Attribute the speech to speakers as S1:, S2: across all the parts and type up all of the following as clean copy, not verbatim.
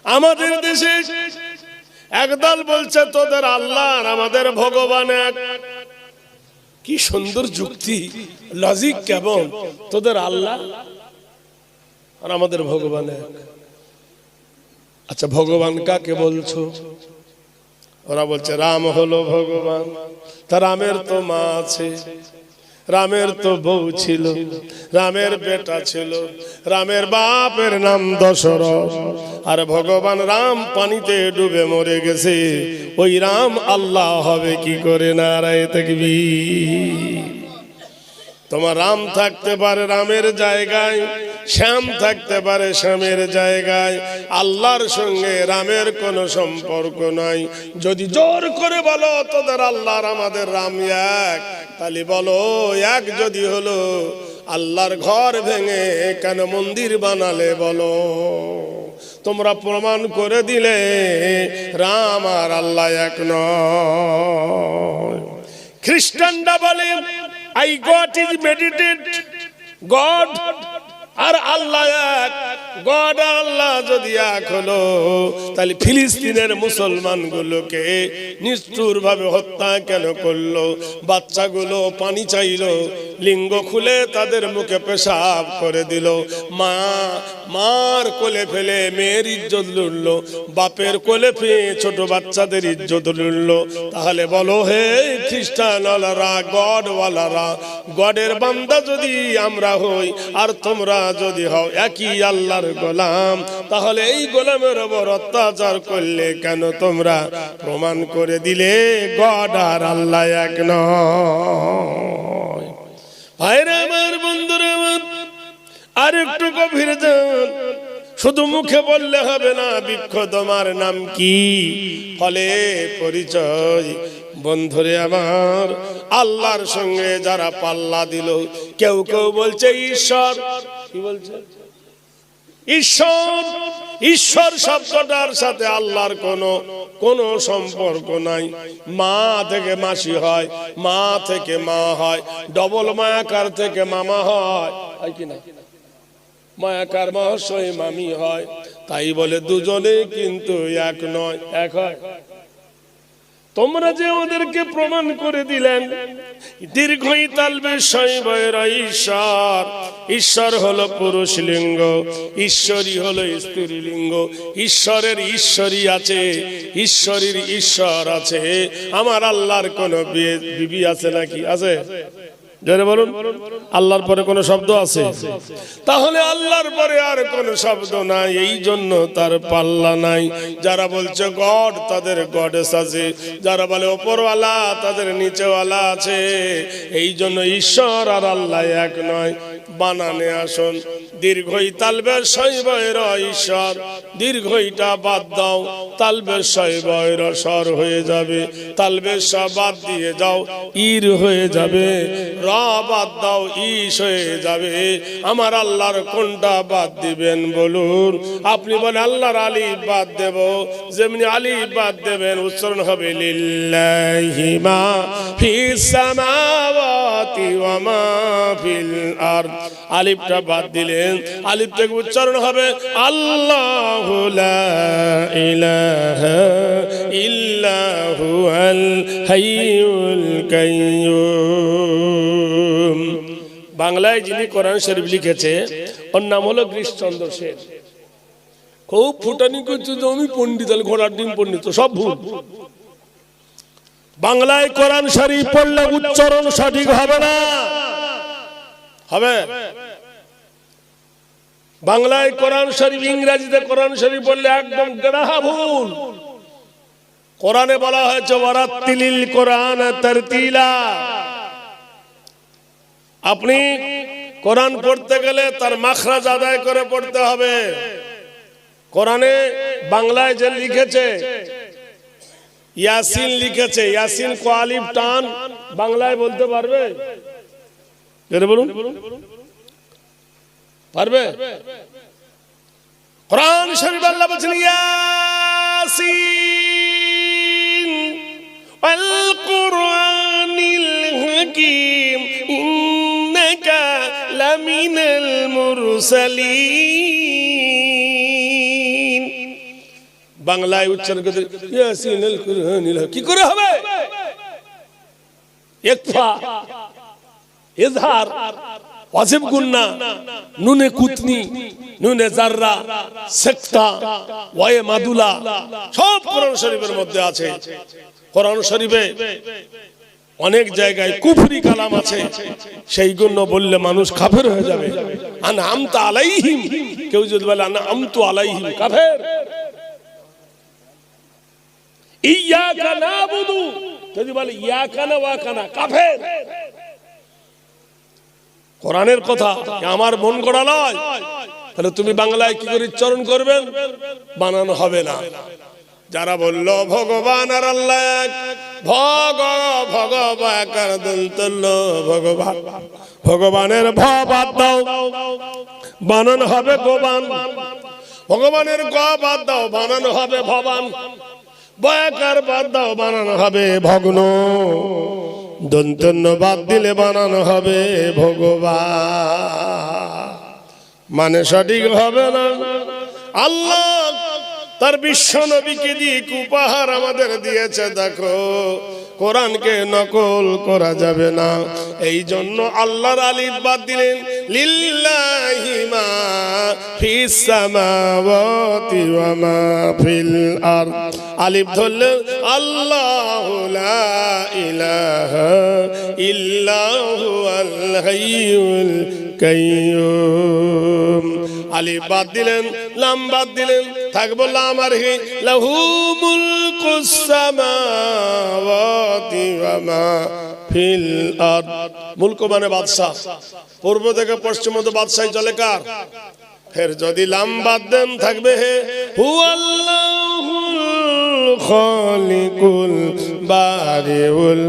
S1: আমাদের দেশে একদল বলছে তোদের আল্লাহ আর আমাদের ভগবান এক। কি সুন্দর যুক্তি, লজিক কেমন! তোদের আল্লাহ আর আমাদের ভগবান এক। আচ্ছা, ভগবান কাকে বলছো? ওরা বলছে রাম হলো ভগবান। তা রামের তো মা আছে, রামের তো বউ ছিল, রামের বেটা ছিল, রামের বাপের নাম দশরথ। আর ভগবান রাম পানিতে ডুবে মরে গেছে, ওই রাম আল্লাহ হবে কি করে? নারায়ে তাকবীর। তোমার রাম থাকতে পারে রামের জায়গায়, শ্যাম থাকতে পারে শ্যামের জায়গায়, আল্লাহর সঙ্গে রামের কোনো সম্পর্ক নাই। যদি জোর করে বলো তোদের আল্লাহ আর আমাদের রাম এক, তাহলে বলো এক যদি হলো, আল্লাহর ঘর ভেঙে কেন মন্দির বানালে বলো? তোমরা প্রমাণ করে দিলে রাম আর আল্লাহ এক নয়। খ্রিস্টানরা বলে I got is meditate God আর আল্লাহ এক। গড আর আল্লাহ যদি এক হলো, তাহলে ফিলিস্তিনের মুসলমান গুলোকে নিষ্ঠুর ভাবে হত্যা কেন করলো? বাচ্চাগুলো পানি চাইলো, লিঙ্গ খুলে তাদের মুখে পেশাব করে দিল। মার কোলে ফেলে মেয়ের ইজ্জত লুটলো, বাপের কোলে ফেলে ছোট বাচ্চাদের ইজ্জত লুটলো। তাহলে বলো হে খ্রিস্টান ওয়ালারা, গড ওয়ালারা, গডের বান্দা যদি আমরা হই আর তোমরা যদি হও একই আল্লাহর গোলাম, তাহলে এই গোলামের উপর অত্যাচার করলে কেন তোমরা? প্রমাণ করে দিলে গড আর আল্লাহ এক নয়। ভাইরা আমার, বন্ধুরা আমার, আর একটু গভীরে যান। শুধু মুখে বললে হবে না বৃক্ষ তোমার নাম কি, ফলে পরিচয়। বন্ধুরে আমার, আল্লাহর সঙ্গে যারা পাল্লা দিল, কেউ কেউ বলছে ঈশ্বর। কি বলছে? ঈশ্বর। ঈশ্বর শব্দটার সাথে আল্লাহর কোনো সম্পর্ক নাই। মা থেকে মাসি হয়, মা থেকে মা হয়, ডবল মায়াকার থেকে মামা হয়, হয় কি না? মায়াকার মহাশয় মামি হয়। তাই বলে দুজনে কিন্তু এক নয়, এক হয়। তোমরা যে ওদেরকে প্রমাণ করে দিলেন দীর্ঘই তালবে শৈবয়ের ঈশ্বর, ঈশ্বর হলো পুরুষ লিঙ্গ, ঈশ্বরী হলো স্ত্রী লিঙ্গ। ঈশ্বরের ঈশ্বরী আছে, ঈশ্বরীর ঈশ্বর আছে। আমার আল্লাহর কোন বিবি আছে নাকি? আছে? জোরে বলুন, আল্লাহর পরে কোন শব্দ আছে? তাহলে আল্লাহর পরে আর কোন শব্দ নাই, এই জন্য তার পাল্লা নাই। যারা বলছে গড, তাদের গডেস আছে। যারা বলে ওপরওয়ালা, তাদের নিচেওয়ালা আছে। এই জন্য ঈশ্বর আর আল্লাহ এক নয়। বানানে আসুন, দীর্ঘই তালবের শৈবয়ের ঈশ্বর, দীর্ঘইটা বাদ দাও, তালবের শৈবয়ের স্বর হয়ে যাবে। তালবের স বাদ দিয়ে যাও, ইর হয়ে যাবে। র বাদ দাও, ইস হয়ে যাবে। আমার আল্লাহর কোনটা বাদ দিবেন বলুন? আপনি বলেন আল্লাহর আলিফ বাদ দেব, যেমনি আলিফ বাদ দেবেন উচ্চারণ হবে লিল্লাহি মা ফিস সামাওয়াতি ওয়া মা ফিল আরদ। আলিফটা বাদ দিলেন, আলিফ থেকে উচ্চারণ হবে আল্লাহু লা ইলাহা ইল্লা হুয়াল হাইয়ুল কাইয়্যুম। বাংলায় যিনি কোরআন শরীফ লিখেছে, ওর নাম হলো গিরিশচন্দ্র সেন। খুব ফুটানি করছে যে আমি পণ্ডিত, ঘোড়ার ডিম পণ্ডিত, সব ভুল। বাংলায় কোরআন শরীফ পড়লে উচ্চারণ সঠিক হবে না। হবে বাংলায় কোরআন শরীফ, ইংরেজিতে কোরআন শরীফ বললে একদম গ্রাহা ভুল। কোরআনে বলা হয়েছে ওয়ারাত্তিলিল কোরআন তারতিলা। আপনি কোরআন পড়তে গেলে তার মাখরাজ আদায় করে পড়তে হবে। কোরআনে বাংলায় যে লিখেছে ইয়াসিন লিখেছে, ইয়াসিন কো আলিফ টান বাংলায় বলতে পারবে? বলুন, পারবে? কোরআন শরীফ আল্লাহ বলেছেন ইয়াসিন ওয়াল কুরআনিল হাকীম ইন্নাকা লামিনাল মুরসালিন। বাংলায় উচ্চারণ করতে ইয়াসিনুল কুরআনিল কি করে হবে? ইকফা, ইজহার, ওয়াজিব গুন্না, নুনে কুতনি, নুনে জাররা, সেকতা, ওয়ায়ে মাদুলা সব কোরআন শরীফের মধ্যে আছে। কোরআন শরীফে অনেক জায়গায় কুফরি কালাম আছে, সেইগুলো বললে মানুষ কাফের হয়ে যাবে। আনআমতা আলাইহিম, কেউ যদি বলে আনআমতু আলাইহিম কাফের। ইয়াকা নাবুদু, যদি বলে ইয়াকা না ওয়াকানা কাফের। কোরআনের কথা আমার মন গড়া নয়, তাহলে তুমি বাংলায় কি করে উচ্চারণ করবেন? বানানো হবে না। যারা বলল ভগবান আর আল্লাহ এক, ভগবান, ভগবানের ভ বাদ দাও, বানানো হবে গোবান। ভগবানের গ বাদ দাও, বানানো হবে ভবান। বয়াকার বাদ দাও, বানানো হবে ভগ্ন। দন্তন্য বাদ দিলে বানানো হবে ভগবান। মানে সঠিক হবে না। আল্লাহ তার বিশ্ব নবীকে দিয়ে উপহার আমাদের দিয়েছে। দেখো, কোরআনকে নকল করা যাবে না, এই জন্য আল্লাহর আলিফ বাদ দিলেন। লিল্লাহি মা ফিস সামাওয়াতি ওয়া মা ফিল আরদ, আলিফ ধরলেন আল্লাহু লা ইলাহা ইল্লা হুয়াল হাইয়ুল কাইয়্যুম। আলিফ বাদ দিলেন, লাম বাদ দিলেন, থাকবো লাম আর হি। লাহু মুলকুস সামাওয়াতি ওয়া মা ফিল আরদ। মুলক মানে বাদশা, পূর্ব থেকে পশ্চিম মধ্যে বাদশাহী চলে কার? ফের যদি লাম বাদ দেন থাকবে হে হুয়াল্লাহুল খালিকুল বারিউল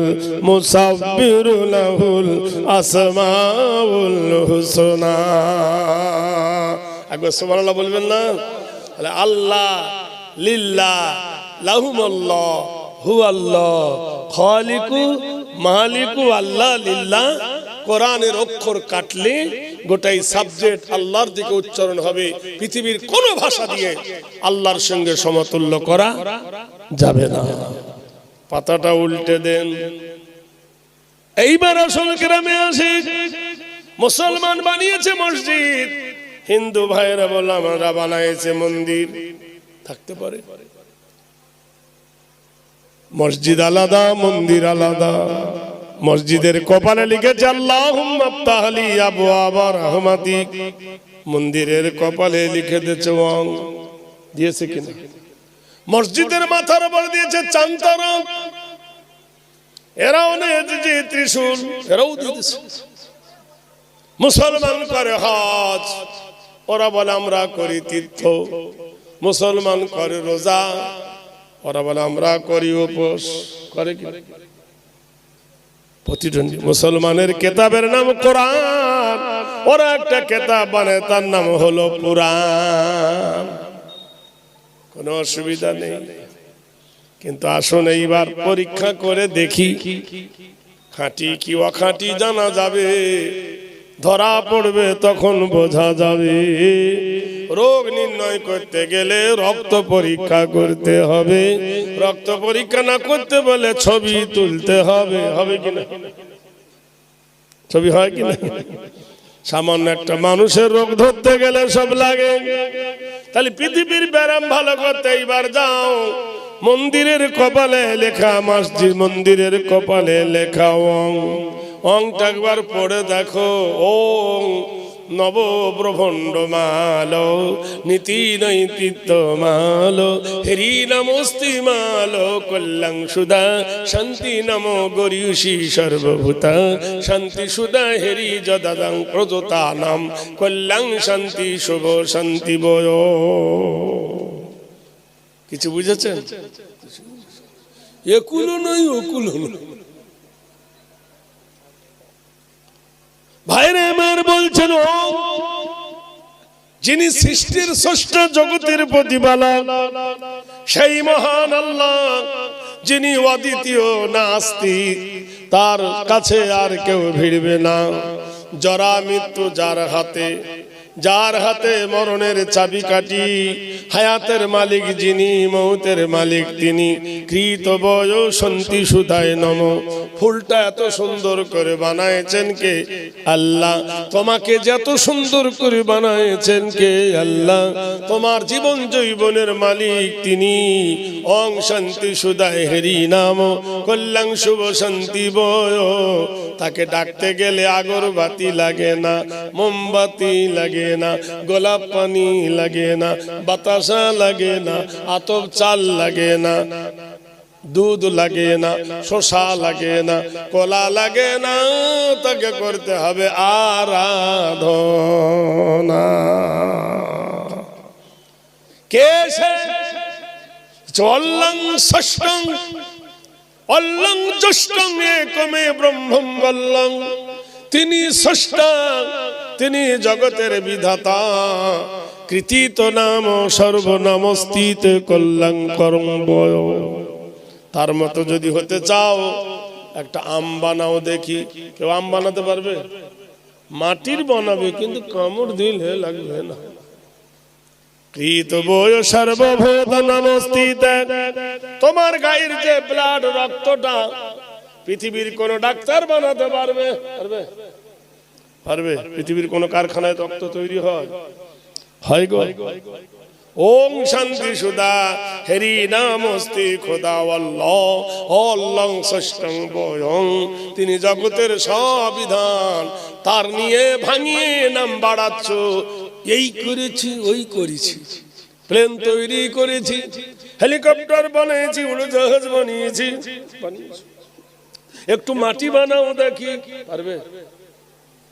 S1: মুসাব্বিরু লাহুল আসমাউল হুসনা। একবার সুবহানাল্লাহ বলবেন না? আল্লাহ, লিল্লাহ, লাহুমুল্লাহ, হুয়াল্লাহ, খালিকু, মালিকু আল্লাহ, লিল্লাহ। কোরআনের অক্ষর কাটলে গোটাই সাবজেক্ট আল্লাহর দিকে উচ্চারণ হবে। পৃথিবীর কোন ভাষা দিয়ে আল্লাহর সঙ্গে সমতুল্য করা যাবে না। পাতাটা উল্টে দেন। এইবার আসল গ্রামে আসি। মুসলমান বানিয়েছে মসজিদ, হিন্দু ভাইয়েরা বলল আমরা বানাইছে মন্দির। থাকতে পারে, মসজিদ আলাদা, মন্দির আলাদা। মসজিদের কপালে লিখেছে আল্লাহুম্মা আফতাহ লি আবওয়াবা রাহমাতিক, মন্দিরের কপালে লিখে দিয়েছে ওয়াং। দিয়েছে কিনা? মসজিদের মাথার উপর দিয়েছে চাঁদতারা, এরাও নিয়েছে ত্রিশূল, এরাও দিয়েছে। মুসলমান করে হজ, ওরা বলে আমরা করি তীর্থ। মুসলমান করে রোজা, ওরা বলে আমরা করি উপোস। করে কি? প্রতিদ্বন্দ্বী। মুসলমানের কেতাবের নাম কোরআন, ওরা একটা কেতাব বানায়, তার নাম হলো পুরাণ। কোনো অসুবিধা নেই, কিন্তু আসুন এইবার পরীক্ষা করে দেখি, খাঁটি কি অখাঁটি জানা যাবে। ধরা পড়বে তখন বোঝা যাবে। রোগ নির্ণয় করতে গেলে রক্ত পরীক্ষা করতে হবে। রক্ত পরীক্ষা না করতে বলে ছবি তুলতে হবে। হবে কিনা? ছবি হয় কিনা? সামান্য একটা মানুষের রোগ ধরতে গেলে সব লাগে। তাহলে পৃথিবীর ব্যারাম ভালো করতে এইবার যাও, মন্দিরের কপালে লেখা মসজিদ, মন্দিরের কপালে লেখা ওং। অংটা একবার পড়ে দেখো। ওং নব ব্রহ্মাণ্ড মালো, নীতি নৈতিত্ব মালো, হেরি নমস্তি মালো, কল্যাং সুদা শান্তি নমো গরিয়সী সর্বভূতা, শান্তি সুদা হেরি যদাদাং প্রদতা নাম, কল্যাং শান্তি শুভ শান্তি বয়। কিছু বুঝেছেন? একুলো নয়, ওকুলো নয়। ভাইরে আমার বলছেন, যিনি সৃষ্টির ষষ্ঠ জগতের প্রতিপালক, সেই মহান আল্লাহ, যিনি অদ্বিতীয় নাস্তিক, তার কাছে আর কেউ ভিড়বে না। জরা মৃত্যু যার হাতে, যার হাতে মরণের চাবিকাঠি, হায়াতের মালিক যিনি, মৌতের মালিক তিনি। কৃত বয়সন্তি সুধায় নম। ফুলটা এত সুন্দর করে বানায়েছেন কে? আল্লাহ। তোমাকে যত সুন্দর করে বানায়েছেন কে? আল্লাহ। তোমার জীবন জৈবনের মালিক তিনি। ওং শান্তি সুধায় হেরি নাম, কল্যাণ শুভ শান্তি বয়। তাকে ডাকতে গেলে আগরবাতি লাগে না, মোমবাতি লাগে না, গোলাপ পানি লাগে না, বাতাসা লাগে না, আতপ চাল লাগে না, দুধ লাগে না, শসা লাগে না, কলা লাগে না। তাকে করতে হবে আরাধনা। কে সে? অল্লং ষষ্ঠং অল্লং জ্যেষ্ঠং একমে ব্রহ্মং অল্লং। তিনি স্রষ্টা, তিনি জগতের বিধাতা। কৃতিত নাম সর্বনামস্থিত কল্যাণ করং বয়। তার মতো যদি হতে চাও একটা আম বানাও দেখি। কেউ আম বানাতে পারবে? মাটির বানাবে, কিন্তু কামড় দিলে লাগবে না। কৃত বয় সর্বভূত নমস্থিত। তোমার গায়ের যে ব্লাড, রক্তটা পৃথিবীর কোন ডাক্তার বানাতে পারবে? পারবে? পারবে? পৃথিবীর কোন কারখানায় রক্ত তৈরি হয়? হয় গো। ওম শান্তি সুধা হেরি নামস্তি খোদা আল্লাহ অল্লং ষষ্ঠং বয়ং। তিনি জগতের সব বিধান তার নিয়ে ভাঙিয়ে নাম বাড়াচ্ছ। এই করেছি, ওই করেছি, প্লেন তৈরি করেছি, হেলিকপ্টার বানিয়েছি, উড়োজাহাজ বানিয়েছি। একটু মাটি বানাও দেখি। পারবে?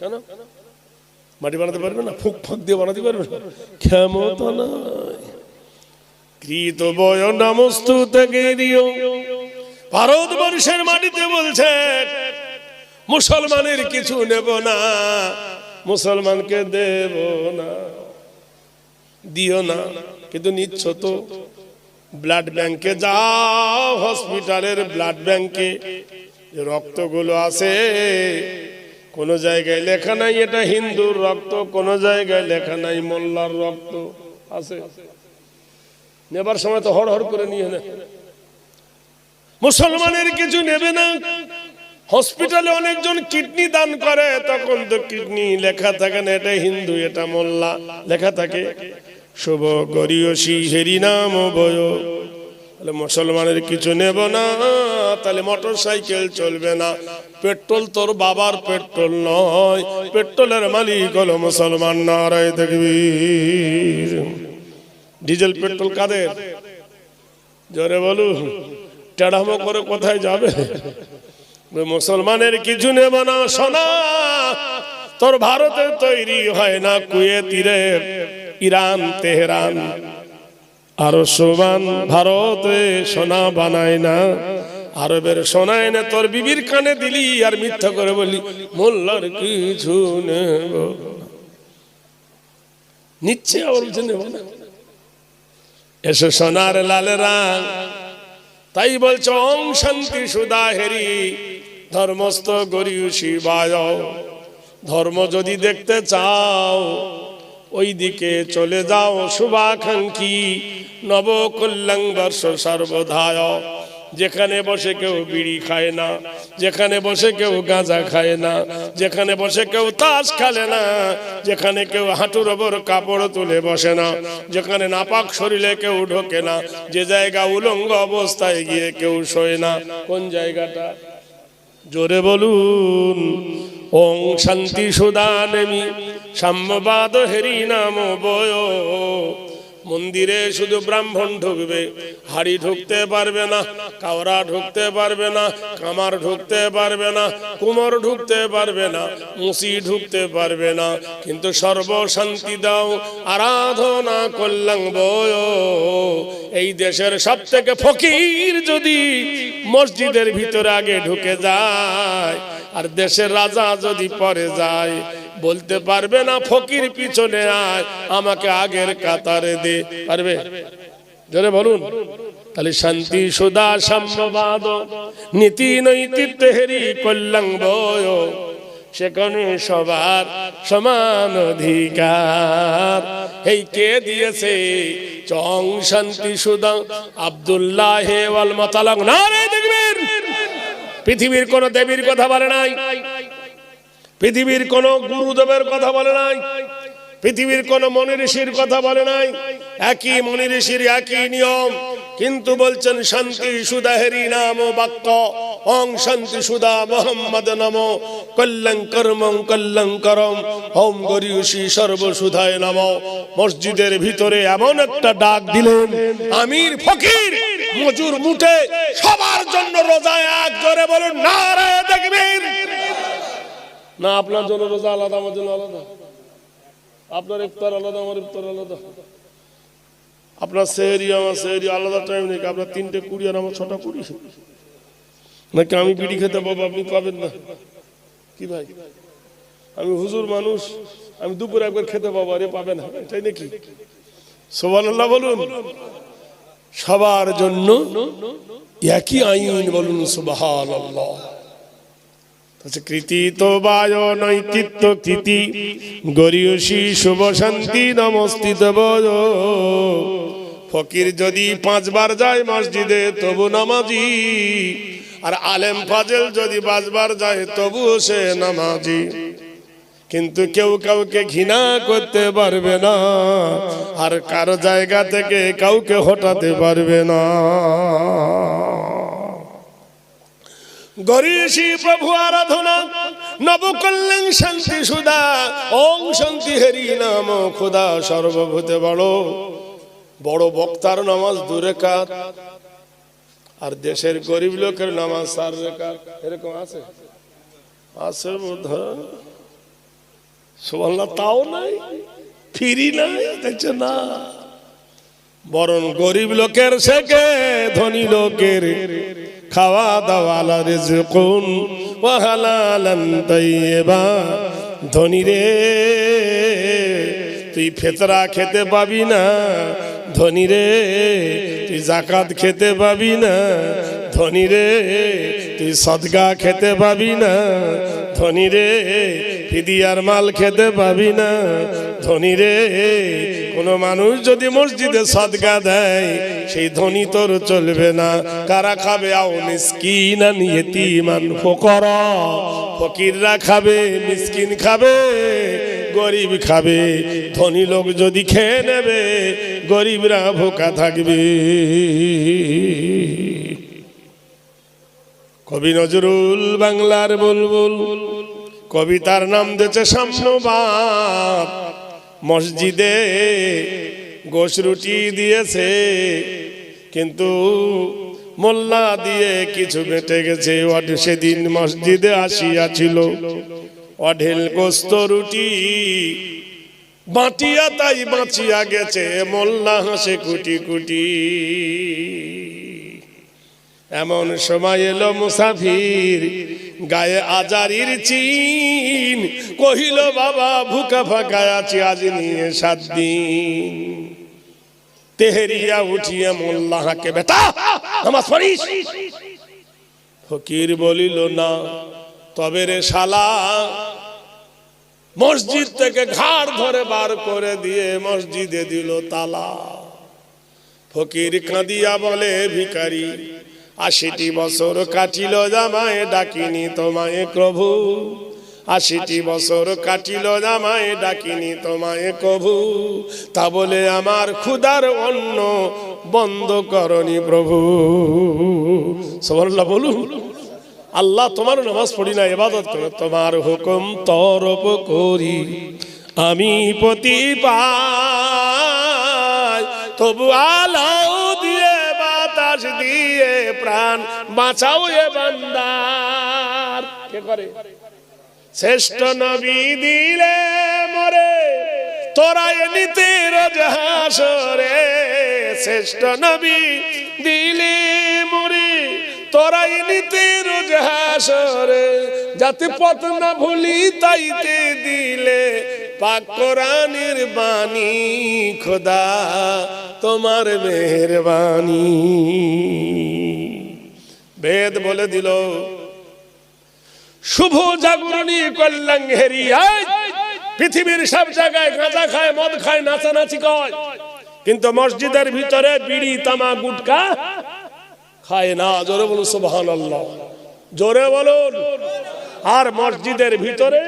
S1: কেন মাটি বানাতে পারবে না? ফুক ফাঁক দিয়ে বানাতে পারবে না? ক্ষমতা নাই। কৃত বয় নমস্তুতে গেরিও। ভারতবর্ষের মাটিতে বলছে মুসলমানের কিছু নেব না, মুসলমানকে দেব না, দিও না। কিন্তু নিচ্ছ তো। ব্লাড ব্যাংকে যাও, হসপিটালের ব্লাড ব্যাংকে রক্তগুলো আছে, কোন জায়গায় লেখা নাই এটা হিন্দুর রক্ত, কোন জায়গায় লেখা নাই মোল্লার রক্ত আছে। নেবার সময় তো হড় হড় করে নিয়ে নেয়। মুসলমানের কিছু নেবে না। হসপিটালে অনেকজন কিডনি দান করে, তখন তো কিডনি লেখা থাকে না এটা হিন্দু, এটা মোল্লা লেখা থাকে। শুভ গরিয়সী হেরি নাম বয়। তাহলে মুসলমানের কিছু নেব না, তাহলে মোটর সাইকেল চলবে না। পেট্রোল তোর বাবার পেট্রোল নয়, পেট্রোলের মালিক হলো মুসলমান। নারায়ে তাকবীর। ডিজেল পেট্রোল কাদের? জোরে বলুন। টেড়ামো করে কোথায় যাবে? মুসলমানের কিছু নেব না। সোনা তোর ভারতে তৈরি হয় না, কুয়েত, ইরান, তেহরান আর সোমান ভারতে সোনা বানায় না। আরবের সোনা এনে তোর বিবির কানে দিলি আর মিথ্যা করে বলি মোল্লার কিছু নেব। নিচ্ছে আর নেব না। এসে সোনার লালেরা। তাই বলছো ওং শান্তি সুধা হেরি ধর্মস্থ গরিয়সী বায়। ধর্ম যদি দেখতে চাও ওই দিকে চলে যাও, শুভাকাঙ্ক্ষী নব কল্যাণ বর্ষ সর্বধায়। যেখানে বসে কেউ বিড়ি খায় না, যেখানে বসে কেউ গাঁজা খায় না, যেখানে বসে কেউ তাস খেলে না, যেখানে কেউ হাঁটুর ওপর কাপড় তুলে বসে না, যেখানে নাপাক শরীরে কেউ ঢোকে না, যে জায়গা উলঙ্গ অবস্থায় গিয়ে কেউ শোয় না। কোন জায়গাটা? জোরে বলুন। ওং শান্তি সুধা নেমি সাম্যবাদ হেরি নাম বয়। মন্দিরে শুধু ব্রাহ্মণ ঢুকবে, হাড়ি ঢুকতে পারবে না, কাওড়া ঢুকতে পারবে না, কামার ঢুকতে পারবে না, কুমোর ঢুকতে পারবে না, মুসি ঢুকতে পারবে না। কিন্তু সর্বশান্তি দাও আরাধনা কল্যাণ বয়। এই দেশের সব থেকে ফকির যদি মসজিদের ভিতরে আগে ঢুকে যায়, আর দেশের রাজা যদি পরে যায়, বলতে পারবে না ফকির পিছনে আয়, আমাকে আগের কাতারে দে। পারবে? জোরে বলুন। তাহলে শান্তি সুধা সাম্যবাদ নীতি নৈতিত্ব হেরি কল্যাণ বয়। সেখানে সবার সমান অধিকার। এই কে দিয়েছে? চং শান্তি সুদা আব্দুল্লাহ ওয়াল মাতালাক। নারে দেখবেন, পৃথিবীর কোন দেবীর কথা বলে নাই, পৃথিবীর কোন গুরুদেবের কথা বলে নাই, পৃথিবীর কোন মনি ঋষির কথা বলে নাই। একই মনি ঋষির একই নিয়ম, কিন্তু বলছেন শান্তি সুদা হেরি নাম বাক্য ওং শান্তি সুদা মোহাম্মদ নমো কল্যাণকরমং কল্যাণকরম ওম গরিয়সী সর্বসুধায় নমো। মসজিদের ভিতরে এমন একটা ডাক দিলেন, আমির ফকির মজুর মুঠে সবার জন্য রোজা এক, জোরে বলুন নারে তাকবীর। না আপনার জন্য রোজা আলাদা, আমার জন্য আলাদা, আপনার ইফতার আলাদা, আমার ইফতার আলাদা, আপনার সেহরি আমার সেহরি আলাদা টাইম নেই। আপনার 3:20 আর আমার 6:20, নাকি আমি বিড়ি খেতে পাবো আপনি পাবেন না? কি ভাই, আমি হুজুর মানুষ, আমি দুপুরে একবার খেতে পাবো আর পাবে না, তাই নাকি? সুবহানাল্লাহ বলুন। সবার জন্য একই আইন, বলুন সুবহানাল্লাহ। কৃতিত বায় নৈতিত্ব কৃতি গরিয়সী শুভ শান্তি নমস্তিত বয়। ফকির যদি 5 বার যায় মসজিদে তবু নামাজি, আর আলেম ফাজেল যদি 5 বার যায় তবু সে নামাজি। কিন্তু কেউ কাউকে ঘৃণা করতে পারবে না, আর কারো জায়গা থেকে কাউকে হটাতে পারবে না। গরিয়সী প্রভু আরাধনা নবকল্যাণ শান্তি সুদা ওং শান্তি হেরি নাম খুদা। সর্বভূতে বড় বড় বক্তার নামাজ 2 রাকাত, আর দেশের গরিব লোকের নামাজ 4 রাকাত। এরকম আছে? আছে বোধহয়। সুবহানাল্লাহ। তাও নাই, ফ্রি নাই, দেখছো না? বরং গরিব লোকের থেকে ধনী লোকের খাওয়া দাওয়া রিজকুন ওয়া হালালান তাইয়্যিবা। ধনী রে তুই ফিতরা খেতে পাবি না, ধনী রে তুই যাকাত খেতে পাবি না, ধনী রে তুই সদকা খেতে পাবি না, ধনী রে ফিদিয়ার মাল খেতে পাবি না, ধনী রে কোন মানুষ যদি মসজিদে সদকা দেয় সেই ধনী তোর চলবে না। কারা খাবে? আও মিসকিনান ইয়তীমান ফুকারা। ফকিররা খাবে, মিসকিন খাবে, গরিব খাবে। ধনী লোক যদি খেয়ে নেবে, গরিবরা ভোকা থাকবে। কবি নজরুল বাংলার বুলবুল, কবিতার নাম দিয়েছে সাম্যবাদ। মসজিদে গোশ রুটি দিয়েছে, কিন্তু মোল্লা দিয়ে কিছু বেঁটে গেছে। সেদিন মসজিদে আসিয়াছিল অঢেল গোস্ত রুটি, বাঁটিয়া তাই বাঁচিয়া গেছে, মোল্লা হাসে কুটি কুটি। এমন সময় এলো মুসাফির, গায়ে আজারির চিন, কহিল বাবা ভুকা ফাঁকা আছি আজ নিয়ে 7 দিন। তেহরিয়া উঠিয়ে মোল্লা হাঁকে, বেটা নামাজ পড়িস? ফকির বলিল না। তবে রে শালা, মসজিদ থেকে ঘাড় ধরে বার করে দিয়ে মসজিদে দিল তালা। ফকির কাঁদিয়া বলে, ভিখারি 80টি বছর কাটিল জামায় ডাকিনি তোমায় প্রভু। 80টি বছর কাটিল জামায় ডাকিনি তোমায় প্রভু। তা বলে আমার ক্ষুধার অন্ন বন্ধ করনি প্রভু। সুবহানাল্লাহ বলুন। আল্লাহ তোমার নামাজ পড়ি না, ইবাদত করে, তোমার হুকুম তরফ করি আমি প্রতি পাই। তবু আলাও দিয়ে বাতাস দিয়ে প্রাণ বাঁচাও এ বান্দার। কে করে? শ্রেষ্ঠ নবী দিলে মরে তোরা নিতে রোজ হাসরে। শ্রেষ্ঠ নবী দিলে মরে তোরা নিতে রোজ হাসরে। যাতে পথ না ভুলি তাইতে দিলে পাক কোরআনের বাণী। খোদা তোমার মেহেরবানি। বেদ বলে দিল শুভ জাগরণী কল্যাণ হেরি। পৃথিবীর সব জায়গায় গাঁজা খায়, মদ খায়, নাচানাচি করে, কিন্তু মসজিদের ভিতরে বিড়ি তামাক গুটকা খায় না। জোরে বলুন সুবহানাল্লাহ, জোরে বলুন। আর মসজিদের ভিতরে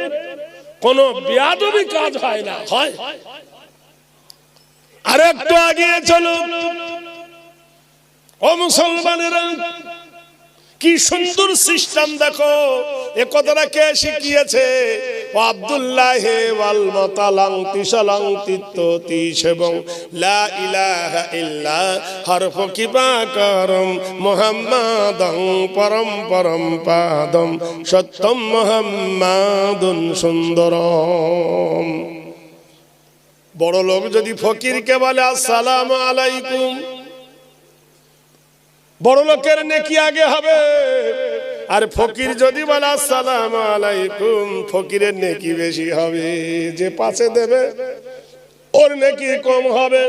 S1: কোনো বেয়াদবি কাজ হয় না, হয়। আর একটু আগে চলো ও মুসলমানেরা, কি সুন্দর সিস্টেম দেখো। এ কথাটা কে শিখিয়েছে? আব্দুল্লাহ ওয়াল মাতালাং তিসালাং তিত্ততিশ এবং লা ইলাহা ইল্লা হরফ কিবাকারম মুহাম্মাদাং পরম পরম পাদম সত্যম মুহাম্মাদুন সুন্দরম। বড় লোক যদি ফকিরকে বলে আসসালামু আলাইকুম, বড় লোকের নেকি আগে হবে। আর ফকির যদি বলে আসসালামু আলাইকুম, ফকিরের নেকি বেশি হবে। যে পাশে দেবে ওর নেকি কম হবে।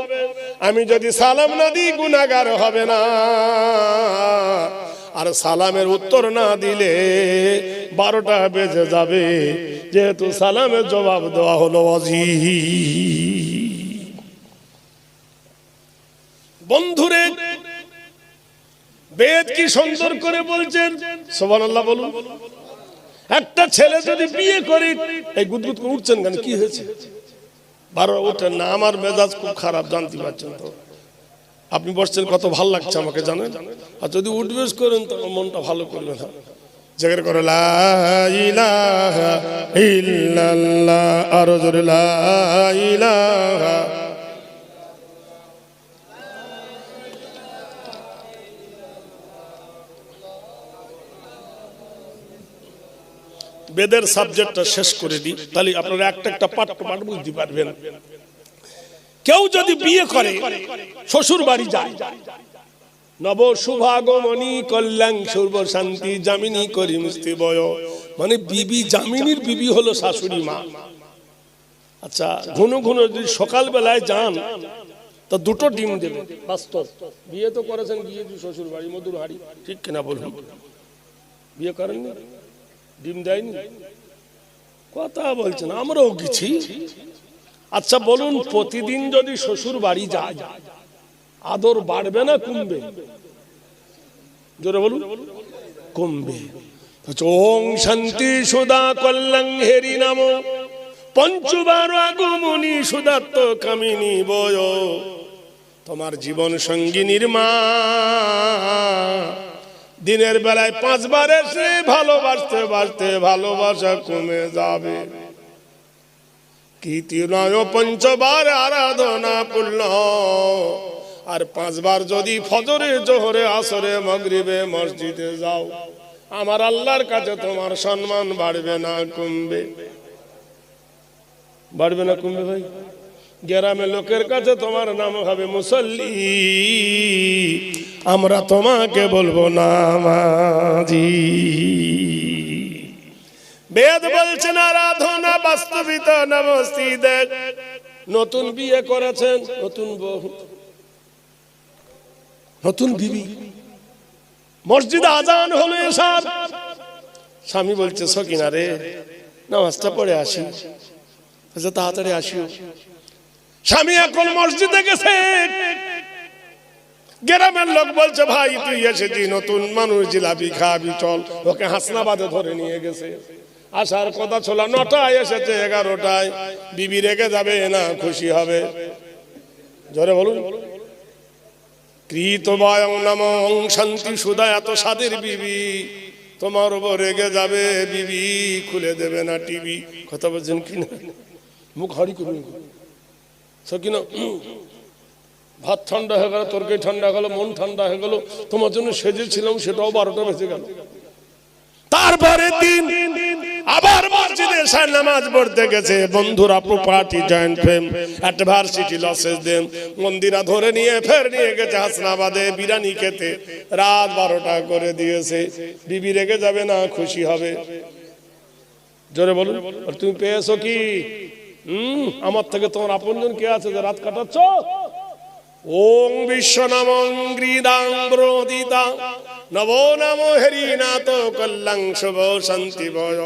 S1: আমি যদি সালাম না দিই গুনাহগার হবে না। আর সালামের উত্তর না দিলে 12টা বেজে যাবে, যেহেতু সালামের জবাব দেওয়া হলো ওয়াজিব। বন্ধুরে, বেদ কি সুন্দর করে বলছেন, সুবহানাল্লাহ বলুন। একটা ছেলে যদি বিয়ে করে, এই গুদগুদ করে উঠছেন কেন, কি হয়েছে? 12 ওঠেন না, আমার মেজাজ খুব খারাপ, জানতে পারছেন তো। আপনি বসছেন, কত ভালো লাগছে আমাকে জানেন। আর যদি উঠবেশ করেন তো মনটা ভালো করবে না। জিকির করে লা ইলাহা ইল্লাল্লাহ, আর জোরে লা ইলাহা। বেদের সাবজেক্টটা শেষ করে দিই, তাহলে আপনারা একটা একটা পাঠ বুঝতে পারবেন। কেউ যদি বিয়ে করে, শ্বশুর বাড়ি যায়, নব শুভাগমনী কল্যাণ সর্ব শান্তি জামিনী করি মুস্তি বয়, মানে বিবি জামিনীর বিবি হলো শাশুড়ি মা। আচ্ছা, ঘন ঘন যদি সকাল বেলায় যান তো 2টো ডিম দেবে। বাস্তব, বিয়ে তো করেছেন, বিয়ে শ্বশুর বাড়ি মধুর হাড়ি, ঠিক কিনা বলুন? বিয়ে করেননি, ডিম দেয়নি, কথা বলছেন, আমরাও গেছি। আচ্ছা বলুন, প্রতিদিন যদি শ্বশুর বাড়ি যায়, আদর বাড়বে না কমবে? জোরে বলুন, কমবে। ওং শান্তি সুদা কল্যাণ হেরি নাম পঞ্চবার আগমনী সুদাত্ত কামিনী বয়। তোমার জীবন সঙ্গিনীর মা দিনের বেলায় 5 বার এসে ভালোবাসতে বাসতে ভালোবাসা কমে যাবে। কীর্তনয় 5বার আরাধনা পূর্ণ। আর 5 বার যদি ফজরে জোহরে আসরে মাগরিবে মসজিদে যাও, আমার আল্লাহর কাছে তোমার সম্মান বাড়বে না কমবে? বাড়বে না কমবে ভাই? গ্রামের লোকের কাছে তোমার নাম হবে মুসল্লি, আমরা তোমাকে বলবো নামাজি। বেদ বলছেন আরাধনা বাস্তবিত নমস্তিদে। নতুন বিয়ে করেছেন, নতুন বউ, নতুন বিবি, মসজিদে আজান হলো এসব, স্বামী বলছে সকিনা রে নামাজটা পড়ে আসি, তাড়াতাড়ি আসিও। স্বামী এখন মসজিদে গেছে, গ্রামের লোক বলছে ভাই তুই এসেছি, নতুন মানুষ, জিলাপি খাবি চল। ওকে হাসনাবাদে ধরে নিয়ে গেছে। আসার কথা ছিল 9টায়, এসেছে 11টায়। বিবি রেগে যাবে না খুশি হবে? জোরে বলুন। কৃতবায়ং নমঃ শান্তি সুদা, এত স্বাদের বিবি, তোমার উপর রেগে যাবে, বিবি খুলে দেবে না টিভি। কথা বলছেন কিনা? মুখ হাড়ি করুন সকিনা। ভাত ঠান্ডা হয়ে গেল, তরকারি ঠান্ডা গেল, মন ঠান্ডা হয়ে গেল, তোমার জন্য সেজেছিলাম, সেটাও 12টা বেজে গেল। তারপরে দিন আবার মসজিদে এসে নামাজ পড়তে গেছে। বন্ধুরা প্রপার্টি জয়েন্ট ফেম ইউনিভার্সিটি লসেস দেন মন্দিরা ধরে নিয়ে ফের নিয়ে গেছে হাসনাবাদে বিরিয়ানি খেতে। রাত 12টা করে দিয়েছে। বিবি রেগে যাবে না খুশি হবে? জোরে বলুন। আর তুমি পেয়েছো কি? আমার থেকে তোমার আপনজন কে আছে যে রাত কাটাচ্ছ? ওং বিশ্বনামং গ্রীদাং ব্রোদিতা নব নাম হেরি না তো কল্যাং শুভ শান্তি বয়।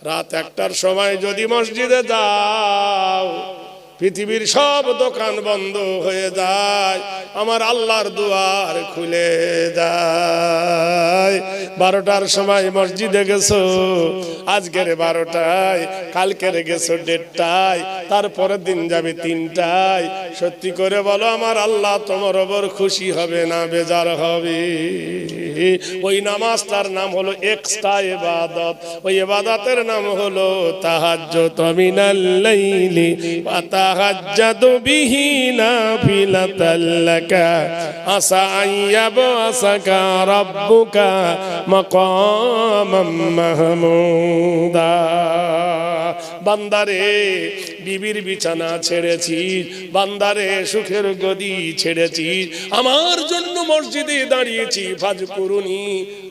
S1: রাত 1টার সময় যদি মসজিদে যাও, পৃথিবীর সব দোকান বন্ধ হয়ে যায়, আমার আল্লাহর দুয়ার খুলে যায়। 12টার সময় মসজিদে গেছো, আজকের 12টায়, কালকের গেছো 1:30টায়, তারপরের দিন যাবে 3টায়। সত্যি করে বলো, আমার আল্লাহ তোমার ওপর খুশি হবে না বেজার হবে? ওই নামাজটার নাম হলো এক্সট্রা ইবাদত। ওই ইবাদতের নাম হলো তাহাজ্জুদ। মিনাল লাইলি ওয়া তাহাজ্জাদু বিহি নাফিলাতাল লাকা আসা আইয়াবসাকা রাব্বুকা মাকামাম মাহমুদা। বান্দারে, বিবির বিছানা ছেড়েছিস, বান্দারে সুখের গদি ছেড়েছিস, আমার জন্য মসজিদে দাঁড়িয়েছি। ফাজকুরুনি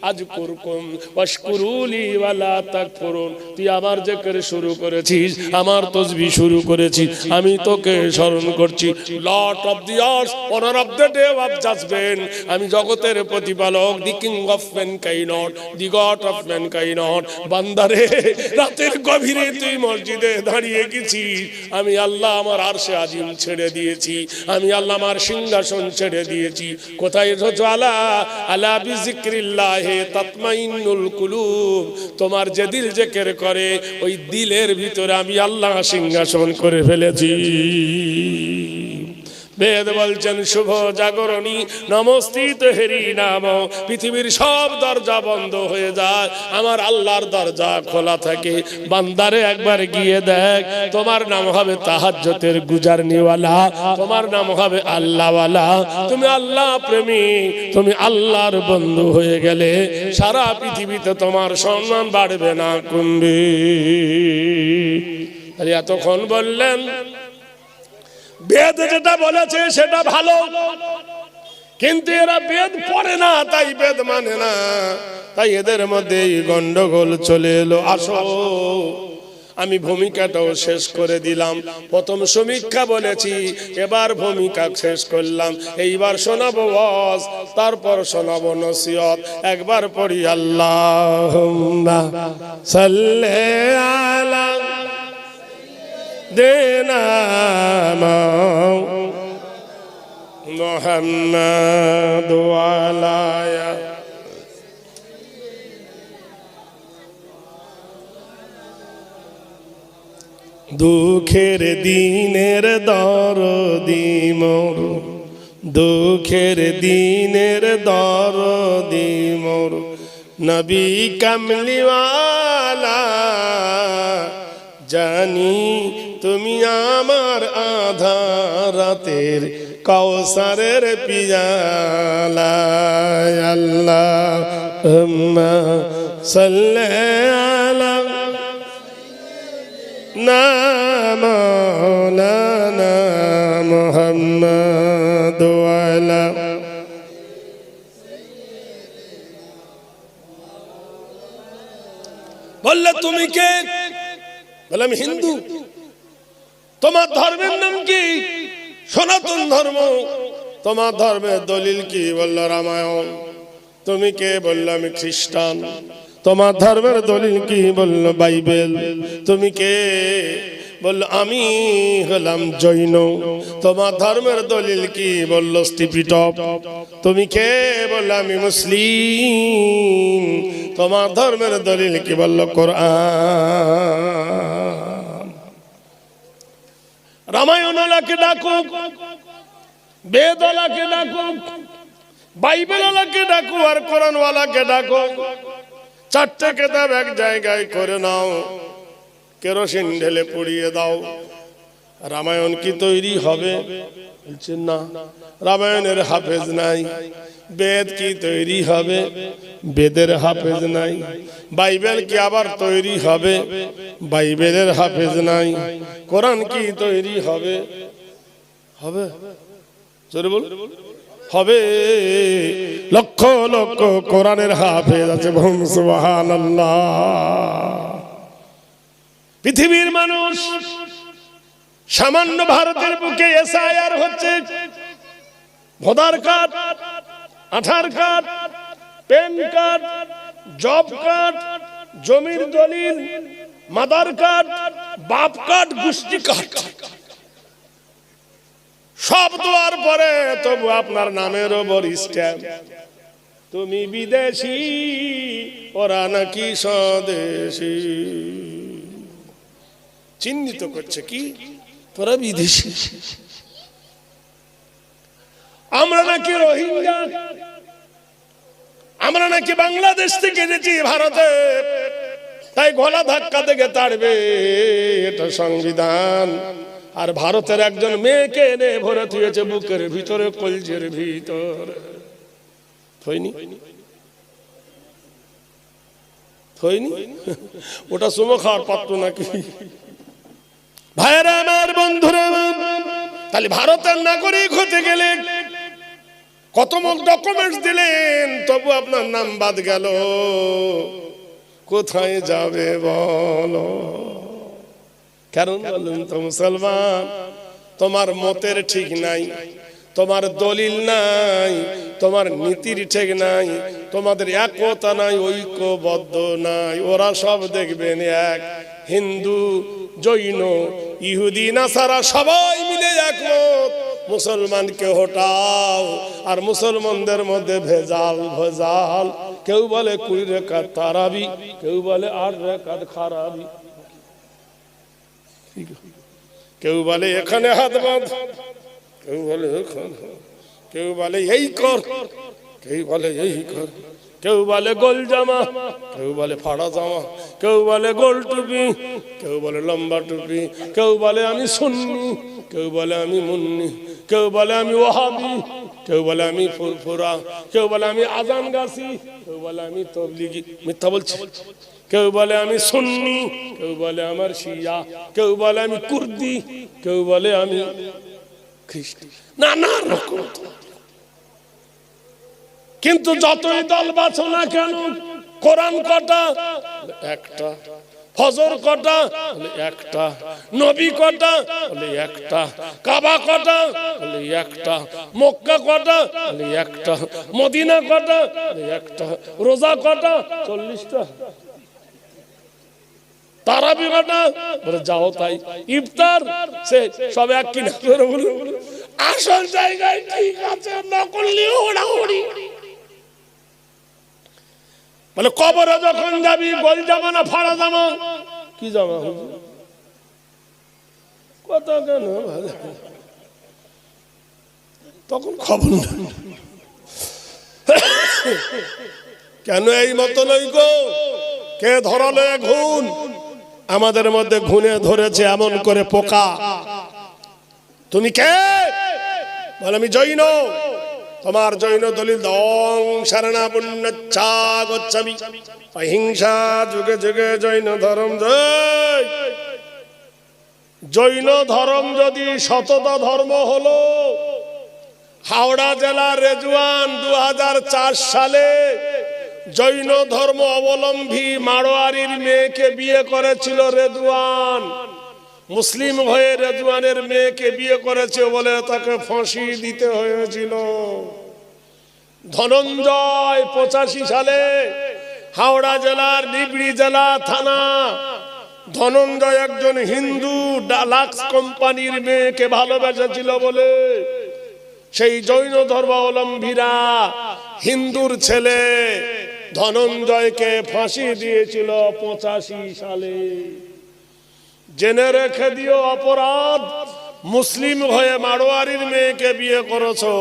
S1: আযকুরকুম ওয়াশকুরুলি ওয়ালা তাকফুরুন। তুই আমার জিকির শুরু করেছিস, আমার তাসবিহ শুরু করেছিস, আমি তোকে স্মরণ করছি। Lord of the earth, honour of the day of judgement, আমি জগতের প্রতিপালক, the king of mankind, the God of mankind. বান্দারে, রাতের গভীরে তুই মসজিদে দাঁড়িয়ে গেছিস, আমি আল্লাহ আমার আরশে আজিম ছেড়ে দিয়েছি, আমি আল্লাহ আমার সিংহাসন ছেড়ে দিয়েছি। কোথায় আলা আলা বিযিকরিল্লাহি তাতমাইন্নুল কুলুব। তোমার যে দিল জিকির করে, ওই দিলের ভিতরে আমি আল্লাহ সিংহাসন করে ফেলেছি। বেদ বলছেন, শুভ জাগরণী নমস্তিত হেরি নাম। পৃথিবীর সব দরজা বন্ধ হয়ে যায়, আমার আল্লাহর দরজা খোলা থাকে। বান্দারে, একবার গিয়ে দেখ, তোমার নাম হবে তাহাজ্জুদের গুজারনিওয়ালা, তোমার নাম হবে আল্লাহওয়ালা। তুমি আল্লাহ প্রেমিক, তুমি আল্লাহর বন্ধু হয়ে গেলে সারা পৃথিবীতে তোমার সম্মান বাড়বে না কমবে। এতক্ষণ বললেন বেদ যেটা বলেছে সেটা ভালো, কিন্তু এরা বেদ পড়ে না, তাই বেদ মানে না, তাই এদের মধ্যে গন্ডগোল চলে এলো। আসো, আমি ভূমিকাটাও শেষ করে দিলাম। প্রথম সমীক্ষা বলেছি, এবার ভূমিকা শেষ করলাম। এইবার শোনাবো ওয়াজ, তারপর শোনাবো নসিহত। একবার পড়ি আল্লাহুম্মা সাল্লি আলা দেনা মুহাম্মাদ ওয়ালায়া। দুঃখের দিনের দরদি মোর, দুঃখের দিনের দরদি মোর, নবী কামলিওয়ালা। জানি তুমি আমার আধারাতের কাউসারের পিয়ালা। আল্লাহুম্মা সাল্লি আলা মাওলানা মুহাম্মাদ ওয়ালা। বললে তুমি কে? বললাম হিন্দু। তোমার ধর্মের নাম কি? সনাতন ধর্ম। তোমার ধর্মের দলিল কি? বলল রামায়ণ। তুমি কে? বলল আমি খ্রিস্টান। তোমার ধর্মের দলিল কি? বলল বাইবেল। তুমি কে? বলল আমি হলাম জৈন। তোমার ধর্মের দলিল কি? বলল স্টিপিটপ। তুমি কে? বলল আমি মুসলিম। তোমার ধর্মের দলিল কি? বলল কোরআন। রামায়ণওয়ালাকে ডাকো, বেদওয়ালাকে ডাকো, বাইবেলওয়ালাকে ডাকো, আর কোরআনওয়ালাকে ডাকো। চারটে কিতাব এক জায়গায় করে নাও, কেরোসিন ঢেলে পুড়িয়ে দাও। রামায়ণ কি তৈরি হবে? বলছেন না, রামায়ণের হাফেজ নাই। বেদ কি তৈরি হবে? বেদের হাফেজ নাই। বাইবেল কি আবার তৈরি হবে? বাইবেলের হাফেজ নাই। কোরআন কি তৈরি হবে? হবে? জোরে বল। হবে। লক্ষ লক্ষ কোরআনের হাফেজ আছে। সুবহানাল্লাহ। পৃথিবীর মানুষ সামান্য ভারতের বুকে এসআইআর হচ্ছে, voter card, Aadhaar card, PAN card, job card, জমির দলিল, মাদার কার্ড, বাপ কার্ড, গোষ্ঠী কার্ড সব দেওয়ার পরে তবু আপনার নামের ওপর স্ট্যাম্প। তুমি বিদেশি, ওরা নাকি স্বদেশি। চিহ্নিত করছে কি তোরা বিদেশি, আমরা নাকি রোহিঙ্গা, আমরা নাকি বাংলাদেশ থেকে এসেছি ভারতে, তাই গলা ধাক্কা থেকে তাড়বে, এটা সংবিধান। আর ভারতের একজন মেয়েকে এনে ভরে দিয়েছে বুকের ভিতরে, কলজের ভিতর। হয়নি হয়নি, ওটা সুমো খাওয়ার পাত্র নাকি? ভাইরা আমার, বন্ধুরা, তাহলে ভারতের নাগরিক হতে গেলে কত ডকুমেন্টস দিলেন, তবু আপনার নাম বাদ গেল। কোথায় যাবে বলো? কারণ বলুন তো মুসলমান, তোমার মতের ঠিক নাই, তোমার দলিল নাই, তোমার নীতির ঠিক নাই, তোমাদের একতা নাই, ঐক্যবদ্ধ নাই। ওরা সব দেখবেন এক, হিন্দু, জৈন, ইহুদি, নাসারা সবাই মিলে একমত, মুসলমানকে হটাও। আর মুসলমানদের মধ্যে ভেজাল ভেজাল, কেউ বলে 20 রাকাত তারাবি, কেউ বলে 8 রাকাত খারাবি, কেউ বলে এখানে হাত বাঁধ, কেউ বলে কেউ বলে এই কর, কেউ বলে এই কর, কেউ বলে গোল জামা, কেউ বলে ফাড়া জামা, কেউ বলে গোল টুপি, কেউ বলে লম্বা টুপি, কেউ বলে আমি সুন্নি, কেউ বলে আমি মুন্নি, কেউ বলে আমি ওহাবি, কেউ বলে আমি ফুরফুরা, কেউ বলে আমি আজান গাছি, কেউ বলে আমি তবলিগি। মিথ্যা বলছি? কেউ বলে আমি সুন্নি, কেউ বলে আমার শিয়া, কেউ বলে আমি কুর্দি, কেউ বলে আমি খ্রিস্টান, নানা রকম। কিন্তু যতই দল বাছো না কেন, কোরআন কটা? একটা। ফজর কটা? একটা। নবী কটা? একটা। কাবা কটা? একটা। মক্কা কটা? একটা। মদিনা কটা? একটা। রোজা কটা? 40টা। তারাবি কটা? বলে যাও তাই। ইফতার সে সব এক কিনা আসল জায়গায় ঠিক আছে, নকল নিয়ে ওড়াউড়ি। বলে কবরে যখন যাবি গোল জামা না ফাড়া জামা? কি জামা? কত কেন তখন খবর না। কেন এই মতো নই গো? কে ধরালে ঘুণ? আমাদের মধ্যে ঘুণে ধরেছে এমন করে পোকা। তুমি কে? বলে আমি জৈন। তোমার জৈন দলিল দং শরণা পুণ্যচ্ছা গচ্ছামি, অহিংসা যুগে যুগে জৈন ধর্ম জয়। জৈন ধর্ম যদি সততা ধর্ম হলো, হাওড়া জেলার রেজওয়ান 2004 সালে জৈন ধর্ম অবলম্বী মারোয়ারির মেয়েকে বিয়ে করেছিল রেজওয়ান। মুসলিম হয়ে রেজওয়ানের মেয়েকে বিয়ে করেছে বলে তাকে ফাঁসি দিতে হয়েছিল। ধনঞ্জয় 85 সালে হাওড়া জেলার নিবড়ি জেলা থানা, ধনঞ্জয় একজন হিন্দু ডালাক্স কোম্পানির মেয়েকে ভালোবেসেছিল বলে সেই জৈন ধর্মাবলম্বীরা হিন্দুর ছেলে ধনঞ্জয়কে ফাঁসি দিয়েছিল 85 সালে। জেনে রেখে দিও অপরাধ। মুসলিম হয়ে মারোয়ারির মেয়েকে বিয়ে করেছো,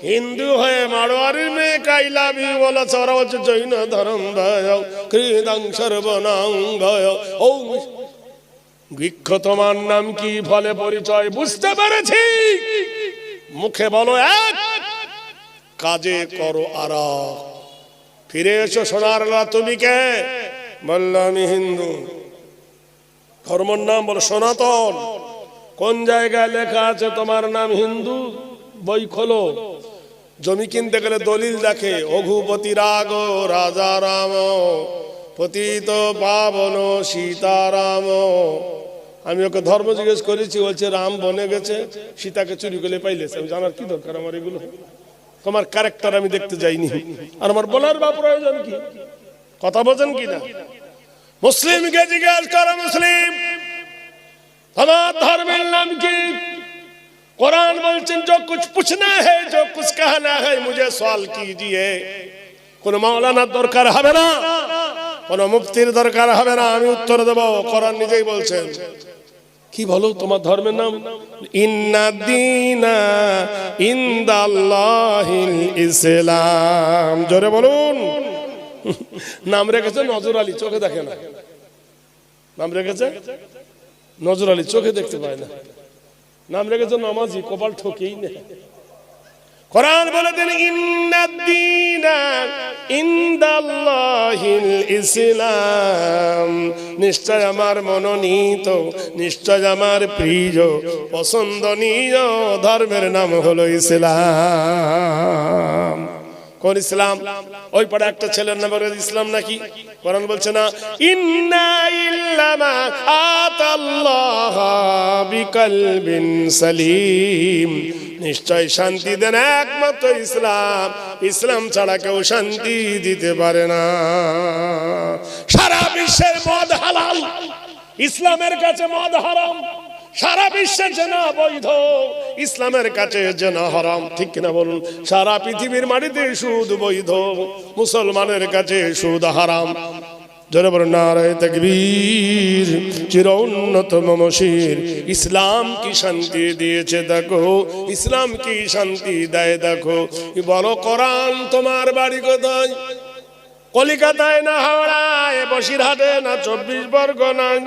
S1: হিন্দু হয়ে মারোয়ারির মেয়েকে আই লাভ ইউ বলেছো, ওরা হচ্ছে জৈন ধর্ম কৃদং সর্বনাঙ্গয়। ও বৃক্ষ, তোমার নাম কি? ফলে পরিচয় বুঝতে পেরেছি। মুখে বলো এক, কাজে করো আরেক। ফিরে এসো সোনারলা। তুমি কে? বললো আমি হিন্দু। ধর্মের নাম বলো সনাতন। কোন জায়গায় লেখা আছে তোমার নাম হিন্দু? বই খোলো। জমি কিনতে গেলে দলিল দেখে, রঘুপতি রাগ রাজা রাম, পতিত পাবন সীতারাম। আমি ওকে ধর্ম জিজ্ঞেস করেছি, বলছে রাম বনে গেছে, সীতাকে চুরি করে পাইলেছে। আমি জানার কি দরকার আমার এগুলো? তোমার ক্যারেক্টার আমি দেখতে যাইনি, আর আমার বলার বা প্রয়োজন কি? কথা বোঝেন কিনা? মুসলিমকে জিজ্ঞাসা করো, মুসলিম তোমার ধর্মের নাম কি? कुरान बोलছেন जो कुछ पूछना है जो कुछ कहना है मुझे सवाल कीजिए। কোন মাওলানার দরকার হবে না, কোন মুফতির দরকার হবে না, আমি উত্তর দেব। কোরআন নিজেই বলছেন। কি বলো তোমার ধর্মের নাম? ইন্নাদ্দীনা ইনদাল্লাহিল ইসলাম। জোরে বলুন। নাম রেখেছে নজর আলী, চোখে দেখে না। নাম রেখেছে নজর আলী, চোখে দেখতে পায় না। নাম রেখেছে নামাজি, কপাল ঠকেই না। কোরআন বলে দেন ইন্নাদ্দীনা ইনদাল্লাহিল ইসলাম, নিশ্চয় আমার মনোনীত, নিশ্চয় আমার প্রিয় পছন্দনীয় ধর্মের নাম হলো ইসলাম। কোন ইসলাম? ওই পাড়া একটা ছেলের নাম ইসলাম নাকি? কোরআন বলছে না ইন্না ইল্লামা আতাল্লাহ বিকলবিন সালিম, নিশ্চয় শান্তি দেন একমাত্র ইসলাম, ইসলাম ছাড়া কেউ শান্তি দিতে পারে না। সারা বিশ্বের মদ হালাল, ইসলামের কাছে মদ হারাম। সারা বিশ্বে জেনা বৈধ, ইসলামের কাছে জেনা হারাম। ঠিক কিনা বলুন? সারা পৃথিবীর মাটিতে সুদ বৈধ, মুসলমানের কাছে সুদ হারাম। জোরে বলুন নারায়ে তাকবীর। চির উন্নতম মশির ইসলাম কি শান্তি দিয়েছে দেখো, ইসলাম কি শান্তি দেয় দেখো। বলো কোরআন তোমার বাড়ি কোথায়? কলিকাতায় না হাওড়ায়, বসিরহাটে না 24 পরগনায়?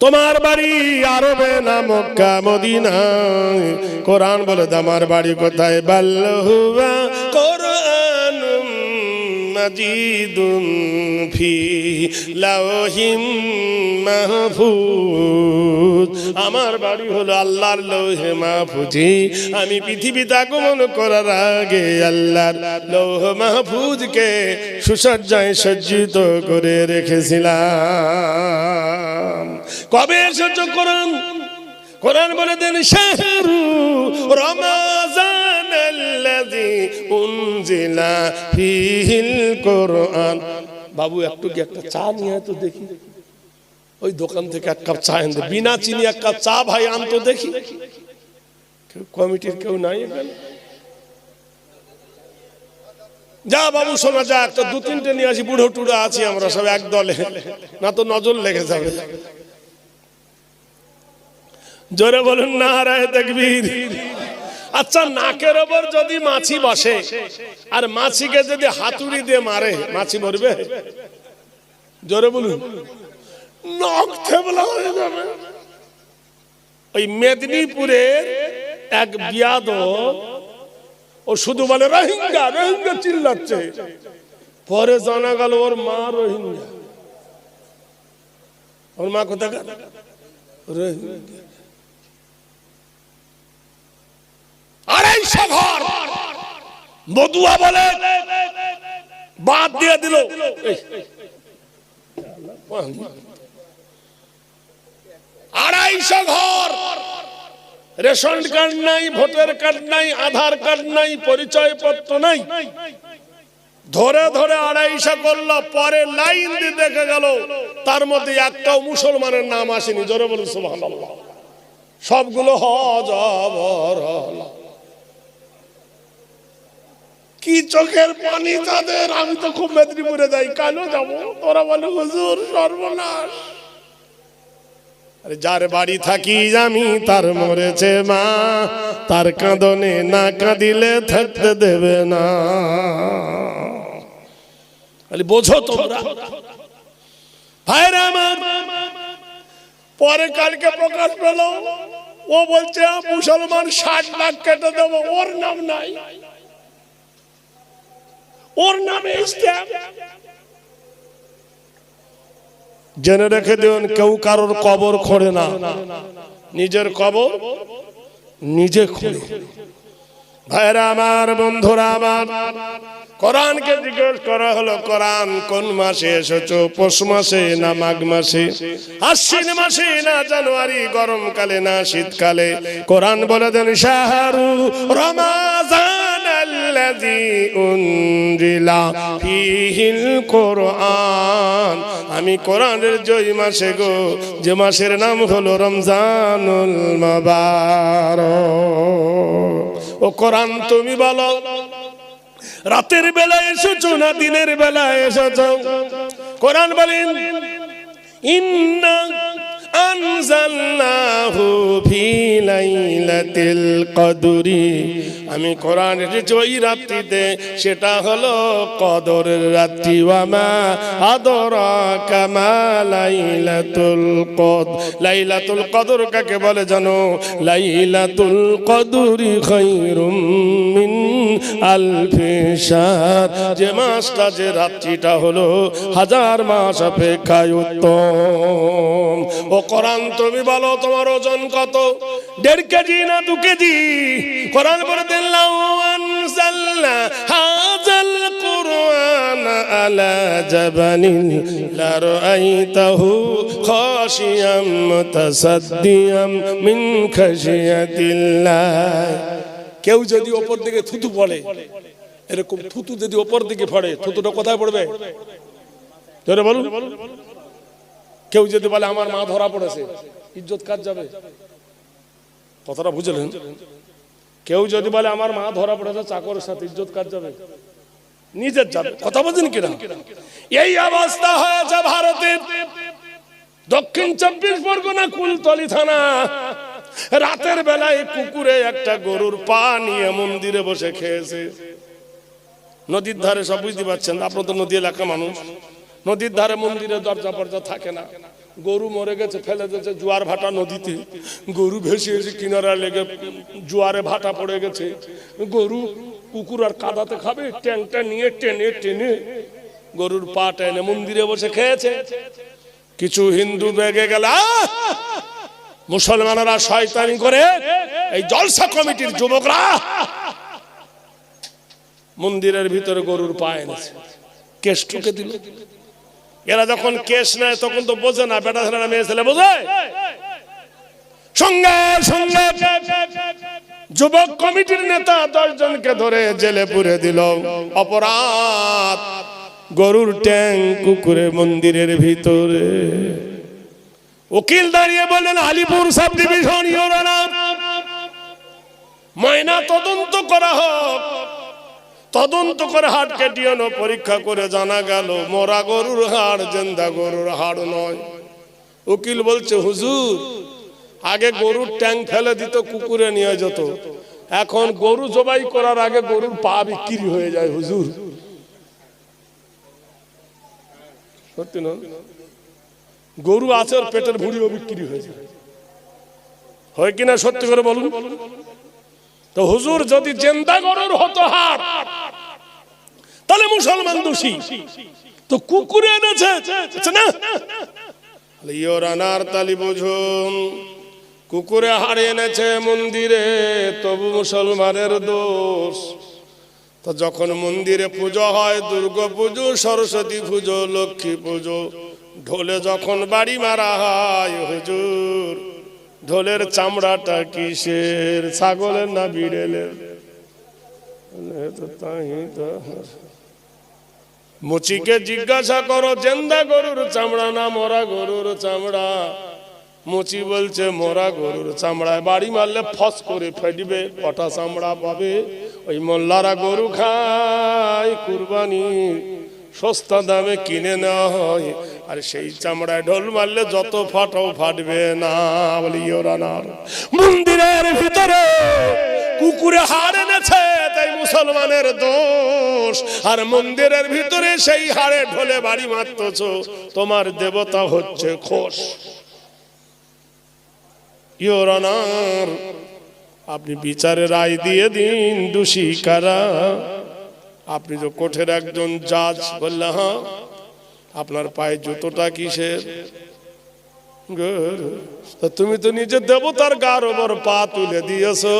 S1: তোমার বাড়ি আরবে না মক্কা মদিনায়? কোরআন বলে আমার বাড়ি কোথায়? বাল্লহুয়া কোরআনুম মাজিদুন ফি লাওহিম মাহফুজ। আমার বাড়ি হলো আল্লাহর লৌহে মাহফুজে। আমি পৃথিবীতে আগমন করার আগে আল্লাহর লৌহ মাহফুজকে সুসজ্জায় সজ্জিত করে রেখেছিলাম। কবে এসেছো কোরআন? কোরআন বলে দেন শাহরু রমাজানাল্লাযী উনজিলা ফীহিল কোরআন। বাবু একটু কি একটা চা নিয়ে তো দেখি, ওই দোকান থেকে এক কাপ চা এনে, বিনা চিনি এক কাপ চা ভাই আনতো দেখি। কমিটির কেউ নাই এখানে? যা বাবু শোনা যা, একটা 2-3টে নিয়ে আসি, বুড়ো টুড়ো আছি আমরা সব এক দলে, না তো নজর লেগে যাবে। জোরে বলুন নারায়ে তাকবীর। আচ্ছা, নাকের ওপর যদি মাছি বসে আর মাছিকে যদি হাতুড়ি দিয়ে মারে, মাছি মরবে? জোরে বলুন। নখ থেবলা হয়ে যাবে। ওই মেদিনীপুরের এক বিয়াদব, ও শুধু বলে রোহিঙ্গা রোহিঙ্গা চিল্লাচ্ছে, পরে জানা গেল ওর মা রোহিঙ্গা। ওর মা কোথাকার? রোহিঙ্গা। 250 ঘর বদুয়া বলে বাদ দিয়ে দিল। 250 ঘর, রেশন কার্ড নাই, ভোটার কার্ড নাই, আধার কার্ড নাই, পরিচয় পত্র নাই। ধরে ধরে 250 করলো। পরে লাইন দিয়ে দেখে গেল তার মধ্যে একটাও মুসলমানের নাম আসেনি। জোরে বলুন সুবহানাল্লাহ। সবগুলো হজ বরল। কি চোখের পানি তাদের! আমি তো খুব মেদিনীপুরে যাই, কেন যাবো? ওরা বলে হুজুর সর্বনাশ। যার বাড়ি থাকি আমি তার মরেছে মা, তার কাঁদনে না কাঁদিলে থাকতে দেবে না। বোঝো তোমরা ভাইরা আমার। পরে কালকে প্রকাশ পেল, ও বলছে মুসলমান 60 লাখ কেটে দেবো, ওর নাম নাই, ওর নামে ইসলাম। জেনে রেখে দিন, কেউ কারোর কবর খোঁড়ে না, নিজের কবর নিজে খোঁড়ে। ভাইরা আমার, বন্ধুরা আমার, কোরআনকে জিজ্ঞেস করা হলো কোরআন কোন মাসে এসেছো? পৌষ মাসে না মাঘ মাসে? আশ্বিন মাসে না জানুয়ারি? গরমকালে না শীতকালে? কোরআন বলে দেন শাহরু রমা শাহরিল্লাযী উনজিলা ফীহিল কুরআন, আমি কোরআনের জয় মাসে গো, যে মাসের নাম হলো রমজানুল মুবারক। ও কোরআন তুমি বলো, রাতের বেলা এসেছো না দিনের বেলা এসেছো? কোরআন বলেন ইন্না আনজালনাহু ফি লাইলাতিল কদরি, আমি কোরআন এনেছি ওই রাত্রিতে, সেটা হলো কদরের রাত্রি। ওয়া মা আদরাকা মা লাইলাতুল কদর, লাইলাতুল কদর কাকে বলে জানো? লাইলাতুল কদরি খায়রুম মিন আলফি শাহর, যে মাসটা, যে রাত্রিটা হলো হাজার মাস অপেক্ষায় উত্তম। ও কোরআন তুমি বলো তোমার ওজন কত? 1.5 কেজি না 2 কেজি? কোরআন বলে দিন লাউ আনজালনা হাযাল কুরআন আলা জাবালিন লারাআইতাহু খাশিয়াম মুতাসাদ্দিয়াম মিন খাশিয়াতিল্লাহ। কেউ যদি উপর দিকে থুতু পড়ে, এরকম থুতু যদি উপর দিকে পড়ে, থুতুটা কোথায় পড়বে? জোরে বলুন। কেউ যদি বলে আমার মা ধরা পড়েছে, ইজ্জত কার যাবে? কথাটা বুঝলেন? কেউ যদি বলে আমার মা ধরা পড়েছে চাকরের সাথে, ইজ্জত কার যাবে? নিজের যাবে। কথা বলছেন কিনা? এই অবস্থা হয়েছে ভারতের দক্ষিণ 24 পরগনা কুলতলি থানা। রাতের বেলায় কুকুরে একটা গরুর পা নিয়ে মন্দিরে বসে খেয়েছে। নদীর ধারে, সব বুঝতে পারছেন, আপনার তো নদী এলাকা মানুষ, নদীর ধারে মন্দিরে দরজা ফরজা থাকে না। গরু মরে গেছে, ফেলে দিয়েছে জোয়ার ভাটা নদীতে, গরু ভেসে এসে কিনারা লেগে জোয়ারে ভাটা পড়ে গেছে। গরু কুকুর আর কাদাতে খাবে, ট্যাংটা নিয়ে টেনে টেনে গরুর পা টেনে মন্দিরে বসে খেয়েছে। কিছু হিন্দু বেগে গেল, মুসলমানেরা শয়তানি করে, এই জলসা কমিটির যুবকরা মন্দিরের ভিতরে গরুর পা এনেছে, কেশ ঠুকে দিল। এরা যখন কেশ নেয় তখন তো বোঝে না, বেটা ছেলে না মেয়ে ছেলে বোঝে। সঙ্গে সঙ্গে যুবক কমিটির নেতা 10 জনকে ধরে জেলে পুরে দিল। অপরাধ, গরুর ট্যাং কুকুরে মন্দিরের ভিতরে। উকিল দাঁড়িয়ে বললেন Alipore sub division your honour, ময়না তদন্ত করা হোক। তদন্ত করে হাড় কেটে পরীক্ষা করে জানা গেল মরা গরুর হাড়, জিন্দা গরুর হাড় নয়। উকিল বলছে হুজুর, আগে গরুর ট্যাং ফেলে দিত, কুকুরে নিয়ে যেত, এখন গরু জবাই করার আগে গরুর পা বিক্রি হয়ে যায় হুজুর। সত্যি না? গরু আছে, ওর পেটের ভুঁড়িও বিক্রি হয়ে যায়, হয় কিনা? সত্যি করে বলুন তো। হুজুর, যদি জিন্দা গরুর হতো হাড়, তাহলে মুসলমান দোষী, তো কুকুরে এনেছে না। ইওর অনার, তালি বুঝুন, কুকুরে হাড় এনেছে মন্দিরে, তবু মুসলমানের দোষ। তো যখন মন্দিরে পুজো হয়, দুর্গা পুজো, সরস্বতী পুজো, লক্ষ্মী পুজো, ঢোলে যখন বাড়ি মারা হয়, হুজুর ঢোলের চামড়াটা কিসের? ছাগলের না বিড়েলের? মুচিকে জিজ্ঞাসা করো, জিন্দা গরুর চামড়া না মরা গরুর চামড়া? মুচি বলছে মরা গরুর চামড়ায় বাড়ি মারলে ফস করে ফেটবে, কটা চামড়া পাবে? ওই মোল্লারা গরু খায়, কুরবানি সস্তা দামে কিনে নেওয়া হয়, আর সেই চামড়ায় ঢোল মারলে যত ফাটাও ফাটবে না। বলি ইওর অনার, মন্দিরের ভিতরে কুকুরে হাড় এনেছে, তাই মুসলমানের দোষ। আর মন্দিরের ভিতরে সেই হাড়ে ঢোলে বাড়ি মারতেছ, তোমার দেবতা হচ্ছে খোশ। ইওর অনার, আপনি বিচারে রায় দিয়ে দিন, দোষী কারা? আপনি তো কোর্টের একজন জাজ, বললে হ্যাঁ, আপনার পায়ে জুতোটা কিসের? তুমি তো নিজে দেবতার গার ওপর পা তুলে দিয়েছো।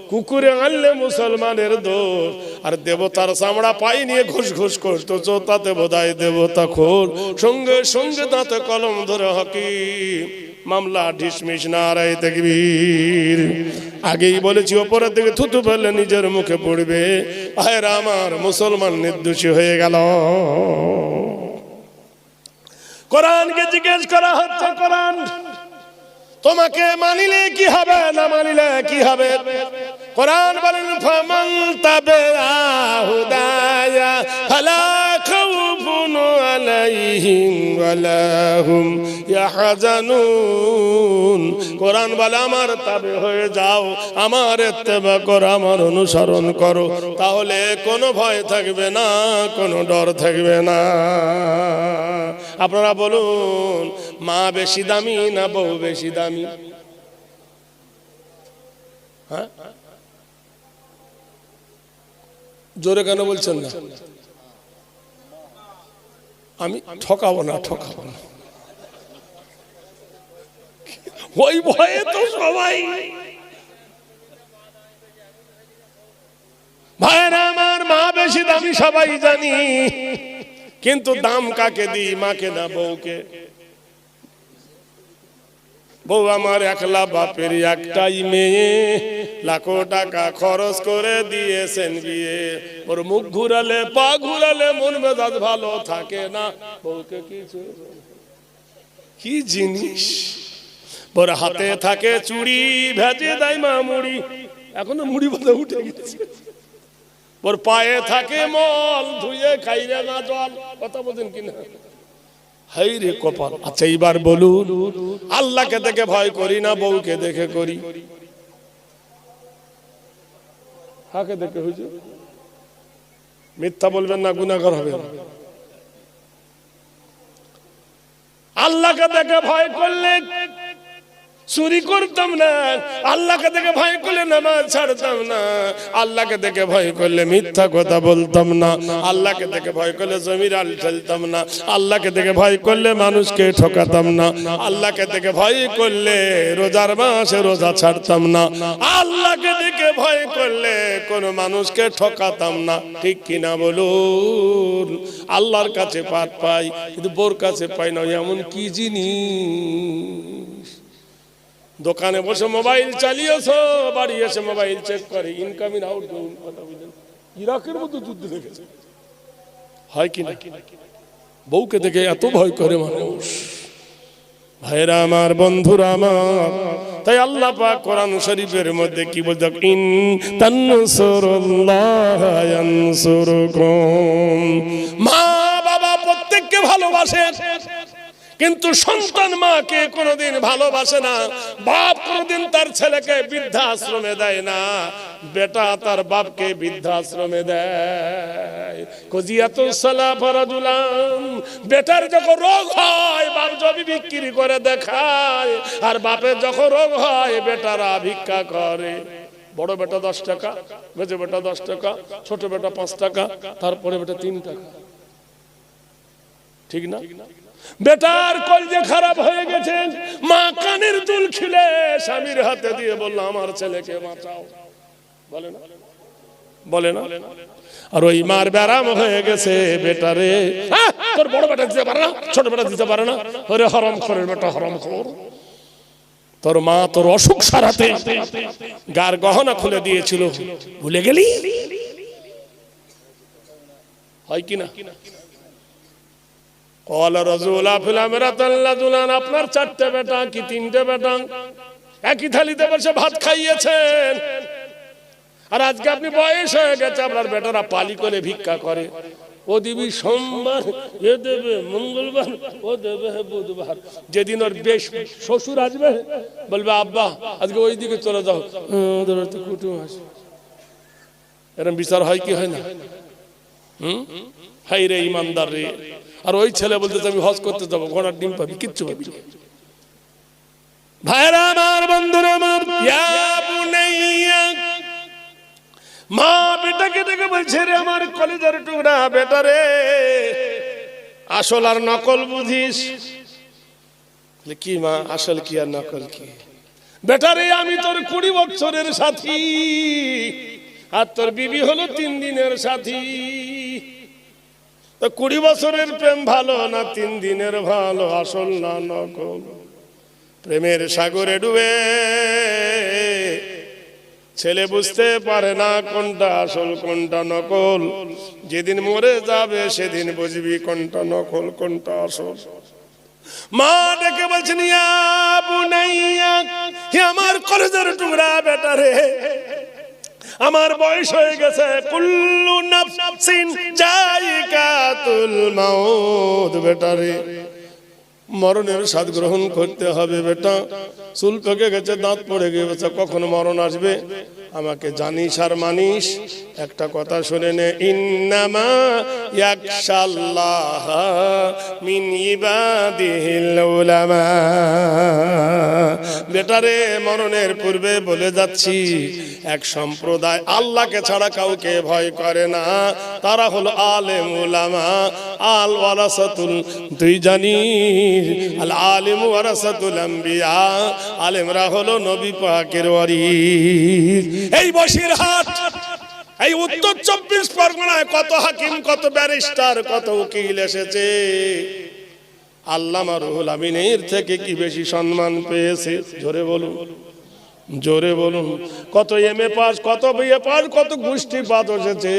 S1: কুকুরে আনলে মুসলমানের দোষ, আর দেবতার চামড়া পাই নিয়ে ঘুষ ঘুষ করতেছো, তাতে বোধহয় দেবতা খোল। সঙ্গে সঙ্গে দাঁতে কলম ধরে হাকিম মামলা ডিসমিস, নারায়ে তাকবীর। আগেই বলেছি ওপরের দিকে থুতু ফেললে নিজের মুখে পড়বে। ভাইরা আমার, মুসলমান নির্দোষী হয়ে গেল। কোরআনকে জিজ্ঞেস করা হচ্ছে, কোরআন তোমাকে মানিলে কি হবে, না মানিলে কি হবে? কোরআন বলেন ফামান তাবিআ হুদায়া ফালা খাউফুন আলাইহিম ওয়ালা হুম ইয়াহজানুন। কোরআন বলে আমার তাবে হয়ে যাও, আমার ইত্তেবা করো, আমার অনুসরণ করো, তাহলে কোনো ভয় থাকবে না, কোনো ডর থাকবে না। আপনারা বলুন, মা বেশি দামি না বউ বেশি দামি? হ্যাঁ, জোরে কেন বলছেন না? আমি ঠকাবো না, ঠকাবো না, ওই ভয়ে তো সবাই। ভাইরা আমার, মা বেশি দামি সবাই জানি, কিন্তু দাম কাকে দিই? মাকে না বউকে? বউ আমার একলা বাপের একটাই মেয়ে, লাখো টাকা খরচ করে দিয়েছেন বিয়ে, ওর মুখ ঘুরালে পা ঘুরালে মন মেজাজ ভালো থাকে না। বউকে কিছু কি জিনিস, ওর হাতে থাকে চুড়ি, ভেজে দেয় মা মুড়ি, এখনো মুড়ি বাঁধা উঠে গেছে। ওর পায়ে থাকে মল, ধুয়ে খাইরে না জল। কথা বলছেন কিনা? হাই রে কপাল। আচ্ছা এইবার বলুন, আল্লাহকে দেখে ভয় করি না বউকে দেখে করি? কাকে দেখে হয়েছে? মিথ্যা বলবেন না, গুনাহগার হবেন। আল্লাহকে দেখে ভয় করলে চুরি করতাম না, আল্লাহকে দেখে ভয় করলে নামাজ ছাড়তাম না, আল্লাহকে দেখে ভয় করলে মিথ্যা কথা বলতাম না, আল্লাহকে দেখে ভয় করলে জমির আল ঠেলতাম না, আল্লাহকে দেখে ভয় করলে মানুষকে ঠকাতাম না, আল্লাহকে দেখে ভয় করলে রোজার মাসে রোজা ছাড়তাম না, আল্লাহকে দেখে ভয় করলে কোন মানুষকে ঠকাতাম না। ঠিক কিনা বলুন? আল্লাহর কাছে পাঠ পাই, কিন্তু বোর কাছে পাই না। এমন কি জিনিস? দোকানে বসে মোবাইল চালিয়েছো, বাড়ি এসে মোবাইল চেক করে, ইনকামিং আউটগোয়িং। কথা বুঝলেন? ইরাকের মতো যুদ্ধ দেখেছে, হয় কিনা? বউকে দেখে এত ভয় করে মানুষ। ভাইরা আমার, বন্ধুরা আমার, তাই আল্লাহ পাক কোরআন শরীফের মধ্যে কি বলছে? ইন তানসুরুল্লাহ ইয়ানসুরকুম। মা বাবা প্রত্যেককে ভালোবাসে, কিন্তু সন্তান মাকে কোনোদিন ভালোবাসে না। বাপ কোনোদিন তার ছেলেকে বৃদ্ধাশ্রমে দেয় না, বেটা তার বাপকে বৃদ্ধাশ্রমে দেয়। কজিয়াতুস সালাহ ফারাজুলাম। বেটার যখন রোগ হয় বাপ জমি বিক্রি করে দেখায়, আর বাপের যখন রোগ হয় বেটারা ভিক্ষা করে। বড় বেটা 10 টাকা, মেজো বেটা 10 টাকা, ছোট বেটা 5 টাকা, তারপরে বেটা 3 টাকা। ঠিক না? বেটার কলজে খারাপ হয়ে গেছে, মা কানের দুল খিলে স্বামীর হাতে দিয়ে বলল আমার ছেলেকে বাঁচাও। বলে না? বলে না? আর ওই মার ব্যারাম হয়ে গেছে, বেটারে তোর বড় বেটা দিতে পারে না, ছোট বেটা দিতে পারে না, ওরে হারামখোরের বেটা, হারামখোর। তোর মা তোর অসুখ সারাতে গার গহনা খুলে দিয়েছিল, ভুলে গেলি? হয় কিনা? আপনার 4টে বেটা কি 3টে বেটা একই থালিতে বসে ভাত খাইয়েছেন, আর আজকে আপনি বয়স হয়ে গেছে, আপনার বেটারা পালি করে ভিক্ষা করে। ও দিবি সোমবার, এ দেবে মঙ্গলবার, ও দেবে বুধবার। যেদিন ওর বেশ শ্বশুর আসবে বলবে আব্বা আজকে ওই দিকে চলে যাও, ওদের তো কুটুম আসে। এরকম বিচার হয় কি হয় না? হাই রে ইমানদার রে। আর ওই ছেলে বলতেছে আমি হজ করতে যাবো, ঘোড়ার ডিম পাবি, কিচ্ছু পাবি। ভাইরা আমার, বন্ধুরা আমার, ইয়া বুনাইয়া, মা বেটাকে দেখে বলছে রে আমার কলিজার টুকরা বেটা রে, আসল আর নকল বুঝিস? কি মা, আসল কি আর নকল কি? বেটা রে আমি তোর 20 বছরের সাথী, আর তোর বিবি হলো 3 দিনের সাথী। 20 বছরের প্রেম ভালো না 3 দিনের ভালো? আসল না নকল? প্রেমের সাগরে ডুবে ছেলে বুঝতে পারে না কোনটা আসল কোনটা নকল। যেদিন মরে যাবে সেদিন বুঝবি কোনটা নকল কোনটা আসল। মা ডেকে বলছেন, ইয়া বুনাইয়া, হে আমার কলেজের টুকরা বেটা রে, আমার বয়স হয়ে গেছে, কুল্লু নাফসিন যায়িকাতুল মাউত, বেটা রে মরণের স্বাদ গ্রহণ করতে হবে বেটা। চুল পেকে গেছে, দাঁত পড়ে গেছে, কখন মরণ আসবে আমাকে জানিস আর মানিস। একটা কথা শুনে নে, ইন্নামা ইয়াখশাল্লাহ মিন ইবাদিহিল উলামা। বেটারে মরণের পূর্বে বলে যাচ্ছি, এক সম্প্রদায় আল্লাহকে ছাড়া কাউকে ভয় করে না, তারা হলো আলেম উলামা। আল ওয়ারাসাতুল, তুই জানিস আল আলিম ওয়ারাসাতুল আম্বিয়া, আলেমরা হলো নবী পাকের ওয়ারিস। এই বসিরহাট, এই উত্তর 24 পরগনায় কত হাকিম, কত ব্যারিস্টার, কত উকিল এসেছে, আল্লামা রুহুল আমিনের থেকে কি বেশি সম্মান পেয়েছে? জোরে বলুন, জোরে বলুন। কত এমএ পাস, কত বিএ পাস, কত গোষ্ঠী পাস এসেছে,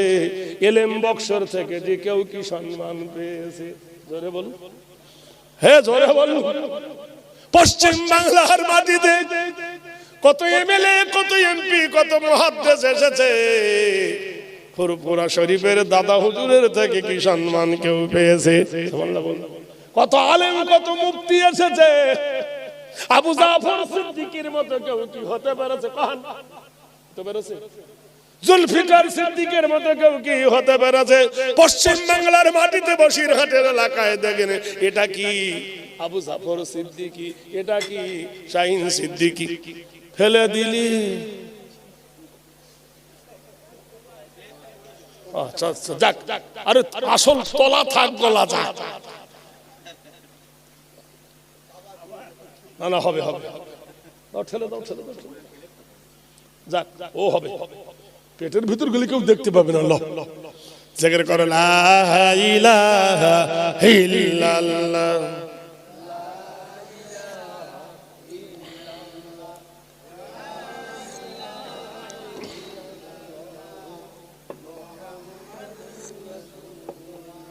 S1: এলেম বক্সর থেকে যে কেউ কি সম্মান পেয়েছে? জোরে বলুন, হে জোরে বলুন। পশ্চিম বাংলার মাটিতে কত এমএলএ, কত এমপি, কত মুহাদ্দিস এসেছে, ফুরফুরা শরীফের দাদা হুজুরের থেকে কি সম্মান কেউ পেয়েছে? কত আলেম, কত মুফতি এসেছে, আবু জাফর সিদ্দিকীর মতো কেউ কি হতে পেরেছে? কখন হতে পেরেছে? জুলফিকার সিদ্দিকের মতো কেউ কি হতে পেরেছে? পশ্চিম বাংলার মাটিতে বসিরহাটের এলাকায় দেখেন, এটা কি আবু জাফর সিদ্দিকী, এটা কি শাহিন সিদ্দিকী? ফেলে দিলি। আচ্ছা আচ্ছা, যাক, আরে আসল তলা থাক, গলা যাক। না না, হবে হবে, ঠেলে দাও, ঠেলে দাও, যাক, ও হবে। পেটের ভিতর গেলে কেউ দেখতে পাবে না। ল জিকির করো, লা ইলাহা ইল্লাল্লাহ,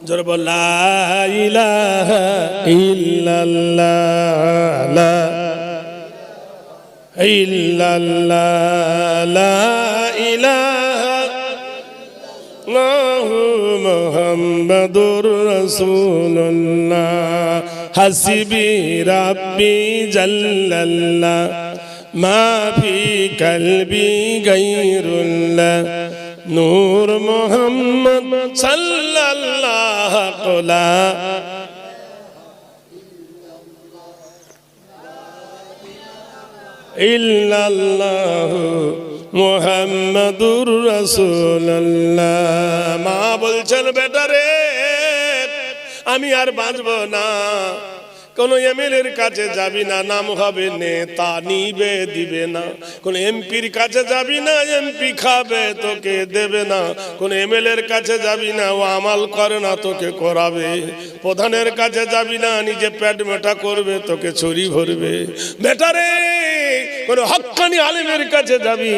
S1: জোরে বল, লা ইলাহা ইল্লাল্লাহ, লা ইল্লাল্লাহ, লা ইলাহা ইল্লাল্লাহু মুহাম্মাদুর রাসূলুল্লাহ, হাসবি রাব্বি জাল্লাল্লাহ, মা ফি কলবি গায়রুল্লাহ, নূর মুহাম্মদ সাল্লাল্লাহু আলাইহি ইল্লাল্লাহু মুহাম্মাদুর রাসূলুল্লাহ। মা বলছেন, বেটা রে আমি আর বাঁচব না, কোন এমএলএর কাছে যাবি না, নাম হবে নেতা, নিবে দিবে না। কোন এমপির কাছে যাবি না, এমপি খাবে তোকে দেবে না। কোন এমএলএর কাছে যাবি না, ও আমাল করে না তোকে করাবে। প্রধানের কাছে যাবি না, নিজে পেট মেটা করবে, তোকে ছুরি ভরবে। বেটারে কোন হক্কানি আলেমের কাছে যাবি,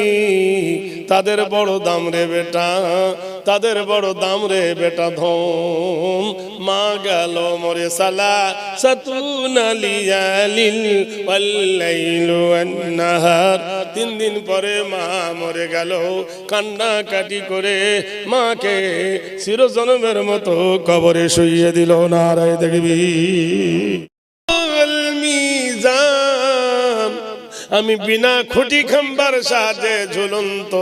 S1: তাদের বড় দাম রে বেটা, তাদের বড় দাম রে বেটা। ধন মা গেল মরে সালা সাতুনা লিয়ালিল ওয়াল্লাইলু ওয়ান্নাহার, 3 দিন পরে মা মরে গেল। কান্না কাটি করে মাকে চিরজন্মের মতো কবরে শুইয়ে দিল। নারায়ে তাকবীর। আমি বিনা খুঁটি খাম্বার সাথে ঝুলন্ত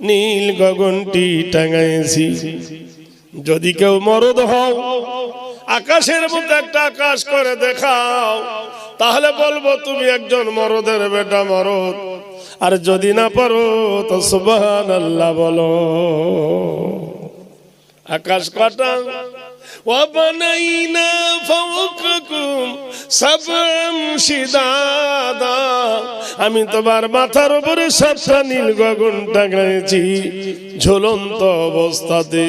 S1: নীল গগনটি টাঙাইছি। যদি কেউ মরদ হও, আকাশের মধ্যে একটা আকাশ করে দেখাও, তাহলে বলবো তুমি একজন মরদের বেটা মরদ। আর যদি না পারো তো সুবহানাল্লাহ বলো। আকাশ কাটা وَبَنَيْنَا فَوْقَكُمْ سَبْعًا شِدَادًا, আমি তোমার মাথার উপরে 7টা নীল গগন টাঙাইছি ঝুলন্ত অবস্থাতে।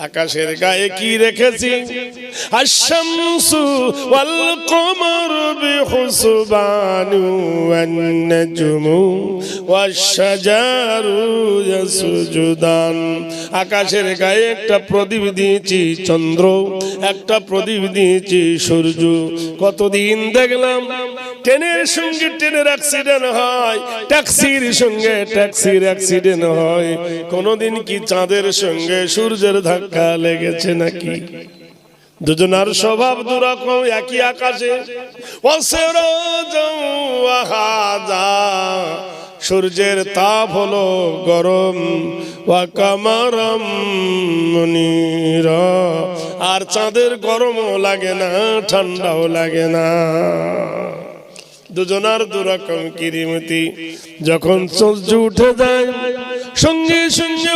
S1: আকাশের গায়ে কি রেখেছি আশ-শামসু ওয়াল কমারু বিহুসবানি ওয়ান নাজমু ওয়াশ-শাজারু ইয়াসজুদান। আকাশের গায়ে একটা প্রদীপ দিয়েছি চন্দ্র, একটা প্রদীপ দিয়েছি সূর্য। কতদিন দেখলাম ট্রেনের সঙ্গে ট্রেনের অ্যাক্সিডেন্ট হয়, ট্যাক্সির সঙ্গে ট্যাক্সির অ্যাক্সিডেন্ট হয়, কোনদিন কি চাঁদের সঙ্গে সূর্যের ধাক্কা লেগেছে নাকি? দুজনার স্বভাব দুরকম, একই আকাশে। সূর্যের তাপ হলো গরম, ওয়া কামারাম মুনীরা, আর চাঁদের গরমও লাগে না ঠান্ডাও লাগে না। দুজনার দুরকম কিরিমতি। যখন সূর্য উঠে যায় সঙ্গে সঙ্গে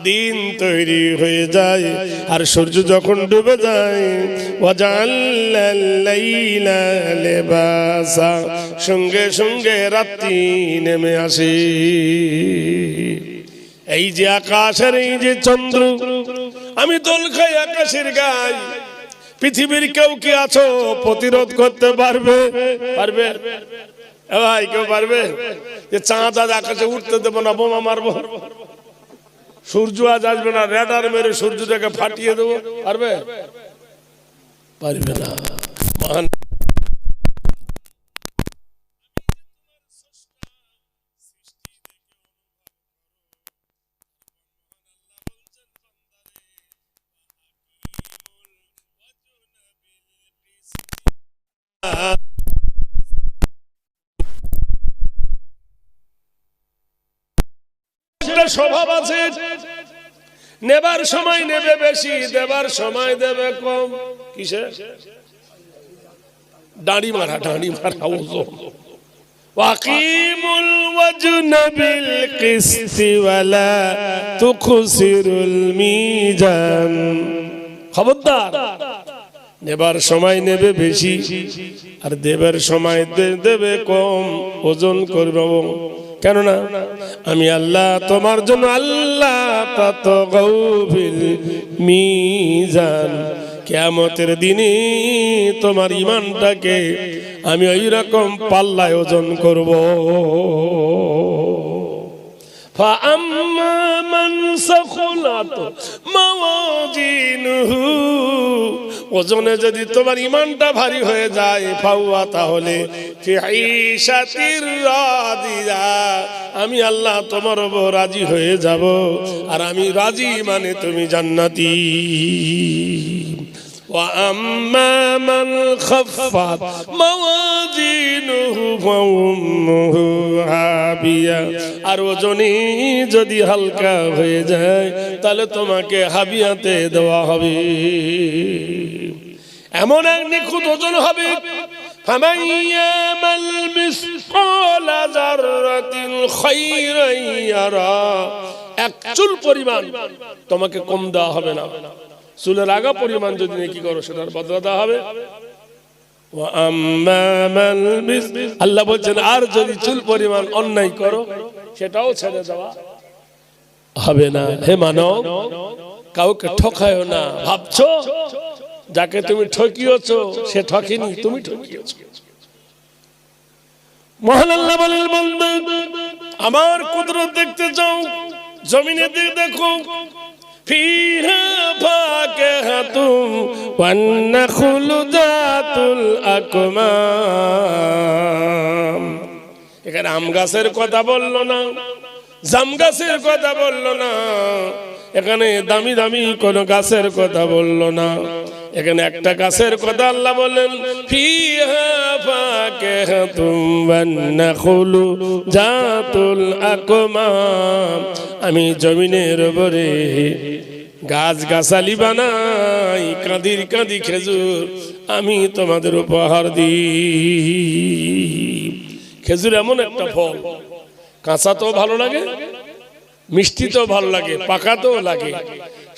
S1: দিন তৈরি হয়ে যায়, আর সূর্য যখন ডুবে যায় সঙ্গে সঙ্গে রাত্রি নেমে আসে। এই যে আকাশের এই যে চন্দ্র, আমি দোল খাই আকাশের গায়ে। পৃথিবীর কেউ কি আছো প্রতিরোধ করতে পারবে? পারবে ভাই? কেউ পারবে? যে চাঁদ আজ আকাশে উঠতে দেবো না, বোমা মারবো। সূর্য আজ আসবে না, রেডার মেরে সূর্যটাকে ফাটিয়ে দেবো, পারবে? পারবে না। মহান স্বভাব আছে, নেবার সময় নেবে বেশি, দেবার সময় দেবে কম। কিসে? দাড়ি মারা, দাড়ি মারা ওজন। ওয়াকিমুল ওয়াজনা বিল কিসতি ওয়ালা তুখসিরুল মিজান। খবরদার, নেবার সময় নেবে বেশি আর দেবার সময় দেবে কম, ওজন করবে। কেননা আমি আল্লাহ তোমার জন্য আল্লাহ তাতগাউ ফিল মিজান, কিয়ামতের দিনে তোমার ঈমানটাকে আমি ওই রকম পাল্লায় ওজন করব। فأما من ثقلت موازينه, ওজনে যদি তোমার ঈমানটা ভারী হয়ে যায়, ফাওয়া, তাহলে ফি ঈশাতির রাদিয়া, আমি আল্লাহ তোমার উপর রাজি হয়ে যাব। আর আমি রাজি মানে তুমি জান্নাতি। وأما من خفت موازينه فأمه هاوية, আর ওজনে যদি হালকা হয়ে যায় তাহলে তোমাকে হাবিয়াতে দেওয়া হবে। এমন এক নিখুঁত ওজন হবে, فمن يعمل مثقال ذرة خيرا يره, এক চুল পরিমাণ তোমাকে কম দেওয়া হবে না। চুলের আগা পরিমাণ যদি নেকি করো সেটার বদলা দেওয়া হবে। আল্লাহ বলছেন আর যদি চুল পরিমাণ অন্যায় করো সেটাও ছেড়ে দেওয়া হবে না। হে মানব, কাউকে ঠকায় না। ভাবছো যাকে তুমি ঠকিয়েছো সে ঠকেনি, তুমি ঠকিয়েছো। মহান আল্লাহ বলেন, বান্দা আমার কুদরত দেখতে চাও, জমিনের দিকে দেখো। فيها فاكهة والنخل ذات الأكمام, এখানে আম গাছের কথা বললো না, জাম গাছের কথা বললো না, এখানে দামি দামি কোন গাছের কথা বললো না। এখানে একটা গাছের কথা আল্লাহ বলেন, ফিহা ফাকিহাতুম ওয়ান নাখলু যাতুল আকমাম, আমি জমিনের উপরে গাছ গাছালি বানাই, কাঁদির কাঁদি খেজুর আমি তোমাদের উপহার দিই। খেজুর এমন একটা ফল, কাঁচা তো ভালো লাগে, মিষ্টি তো ভালো লাগে, পাকা তো লাগে।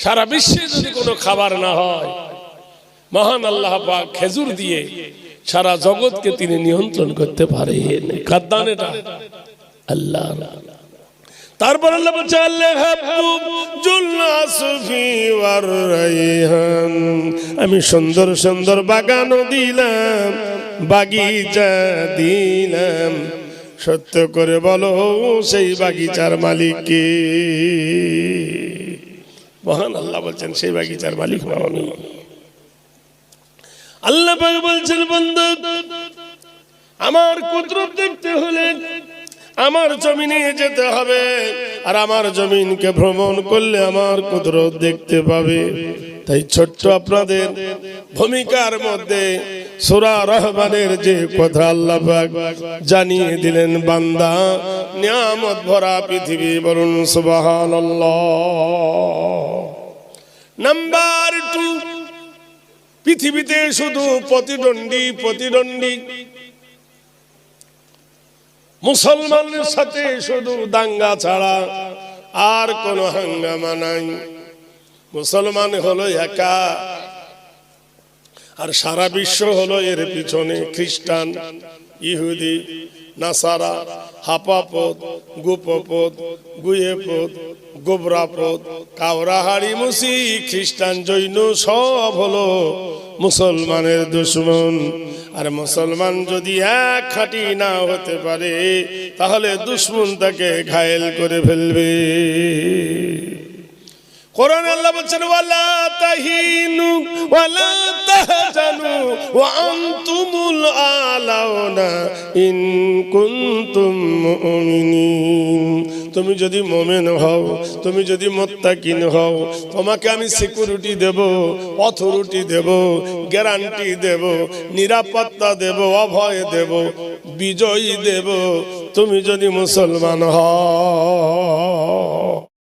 S1: সারা বিশ্বে যদি কোনো খাবার না হয়, মহান আল্লাহ পাক খেজুর দিয়ে সারা জগৎকে তিনি নিয়ন্ত্রণ করতে পারেন। খাদ্যান এটা আল্লাহ। তারপর আল্লাহ বলছে আমি সুন্দর সুন্দর বাগানও দিলাম, বাগিচা দিলাম। সত্য করে বলো সেই বাগিচার মালিক কে? মহান আল্লাহ বলছেন সেই বাগিচার মালিক আমি। আল্লাহ পাক বলছেন বান্দা, আমার কুদরত দেখতে হলে আমার জমিনে যেতে হবে, আর আমার জমিনকে ভ্রমণ করলে আমার কুদরত দেখতে পাবে। তাই ছোট্ট আপনাদের ভূমিকার মধ্যে সূরা রহমানের যে কথা আল্লাহ পাক জানিয়ে দিলেন, বান্দা নিয়ামত ভরা পৃথিবী, বলুন সুবহানাল্লাহ। নাম্বার 2, পৃথিবীতে শুধু প্রতিদ্বন্দ্বী, মুসলমানের সাথে শুধু দাঙ্গা ছাড়া আর কোন হাঙ্গামা নাই। মুসলমান হলো একা, আর সারা বিশ্ব হলো এর পিছনে খ্রিস্টান, ইহুদি, নাসারা, হাপাপদ, গুপপদ, গুয়েপদ, গোবরাপদ, কাউরাহাড়ি, মুসি, খ্রিস্টান, জৈন সব হলো মুসলমানের দুশমন। আর মুসলমান যদি এক খাঁটি না হতে পারে তাহলে দুশমন তাকে ঘায়েল করে ফেলবে। কোরআন আল্লাহ বলছেন ওয়ালা তাহিনু ওয়ালা তাহজানু ওয়া আনতুমুল আলাউনা ইন কুনতুম মুমিনিন। তুমি যদি মুমিন হও, তুমি যদি মুত্তাকিন হও, তোমাকে আমি সিকিউরিটি দেব, অথরিটি দেব, গ্যারান্টি দেব, নিরাপত্তা দেব, অভয় দেব, বিজয়ী দেব, তুমি যদি মুসলমান হও।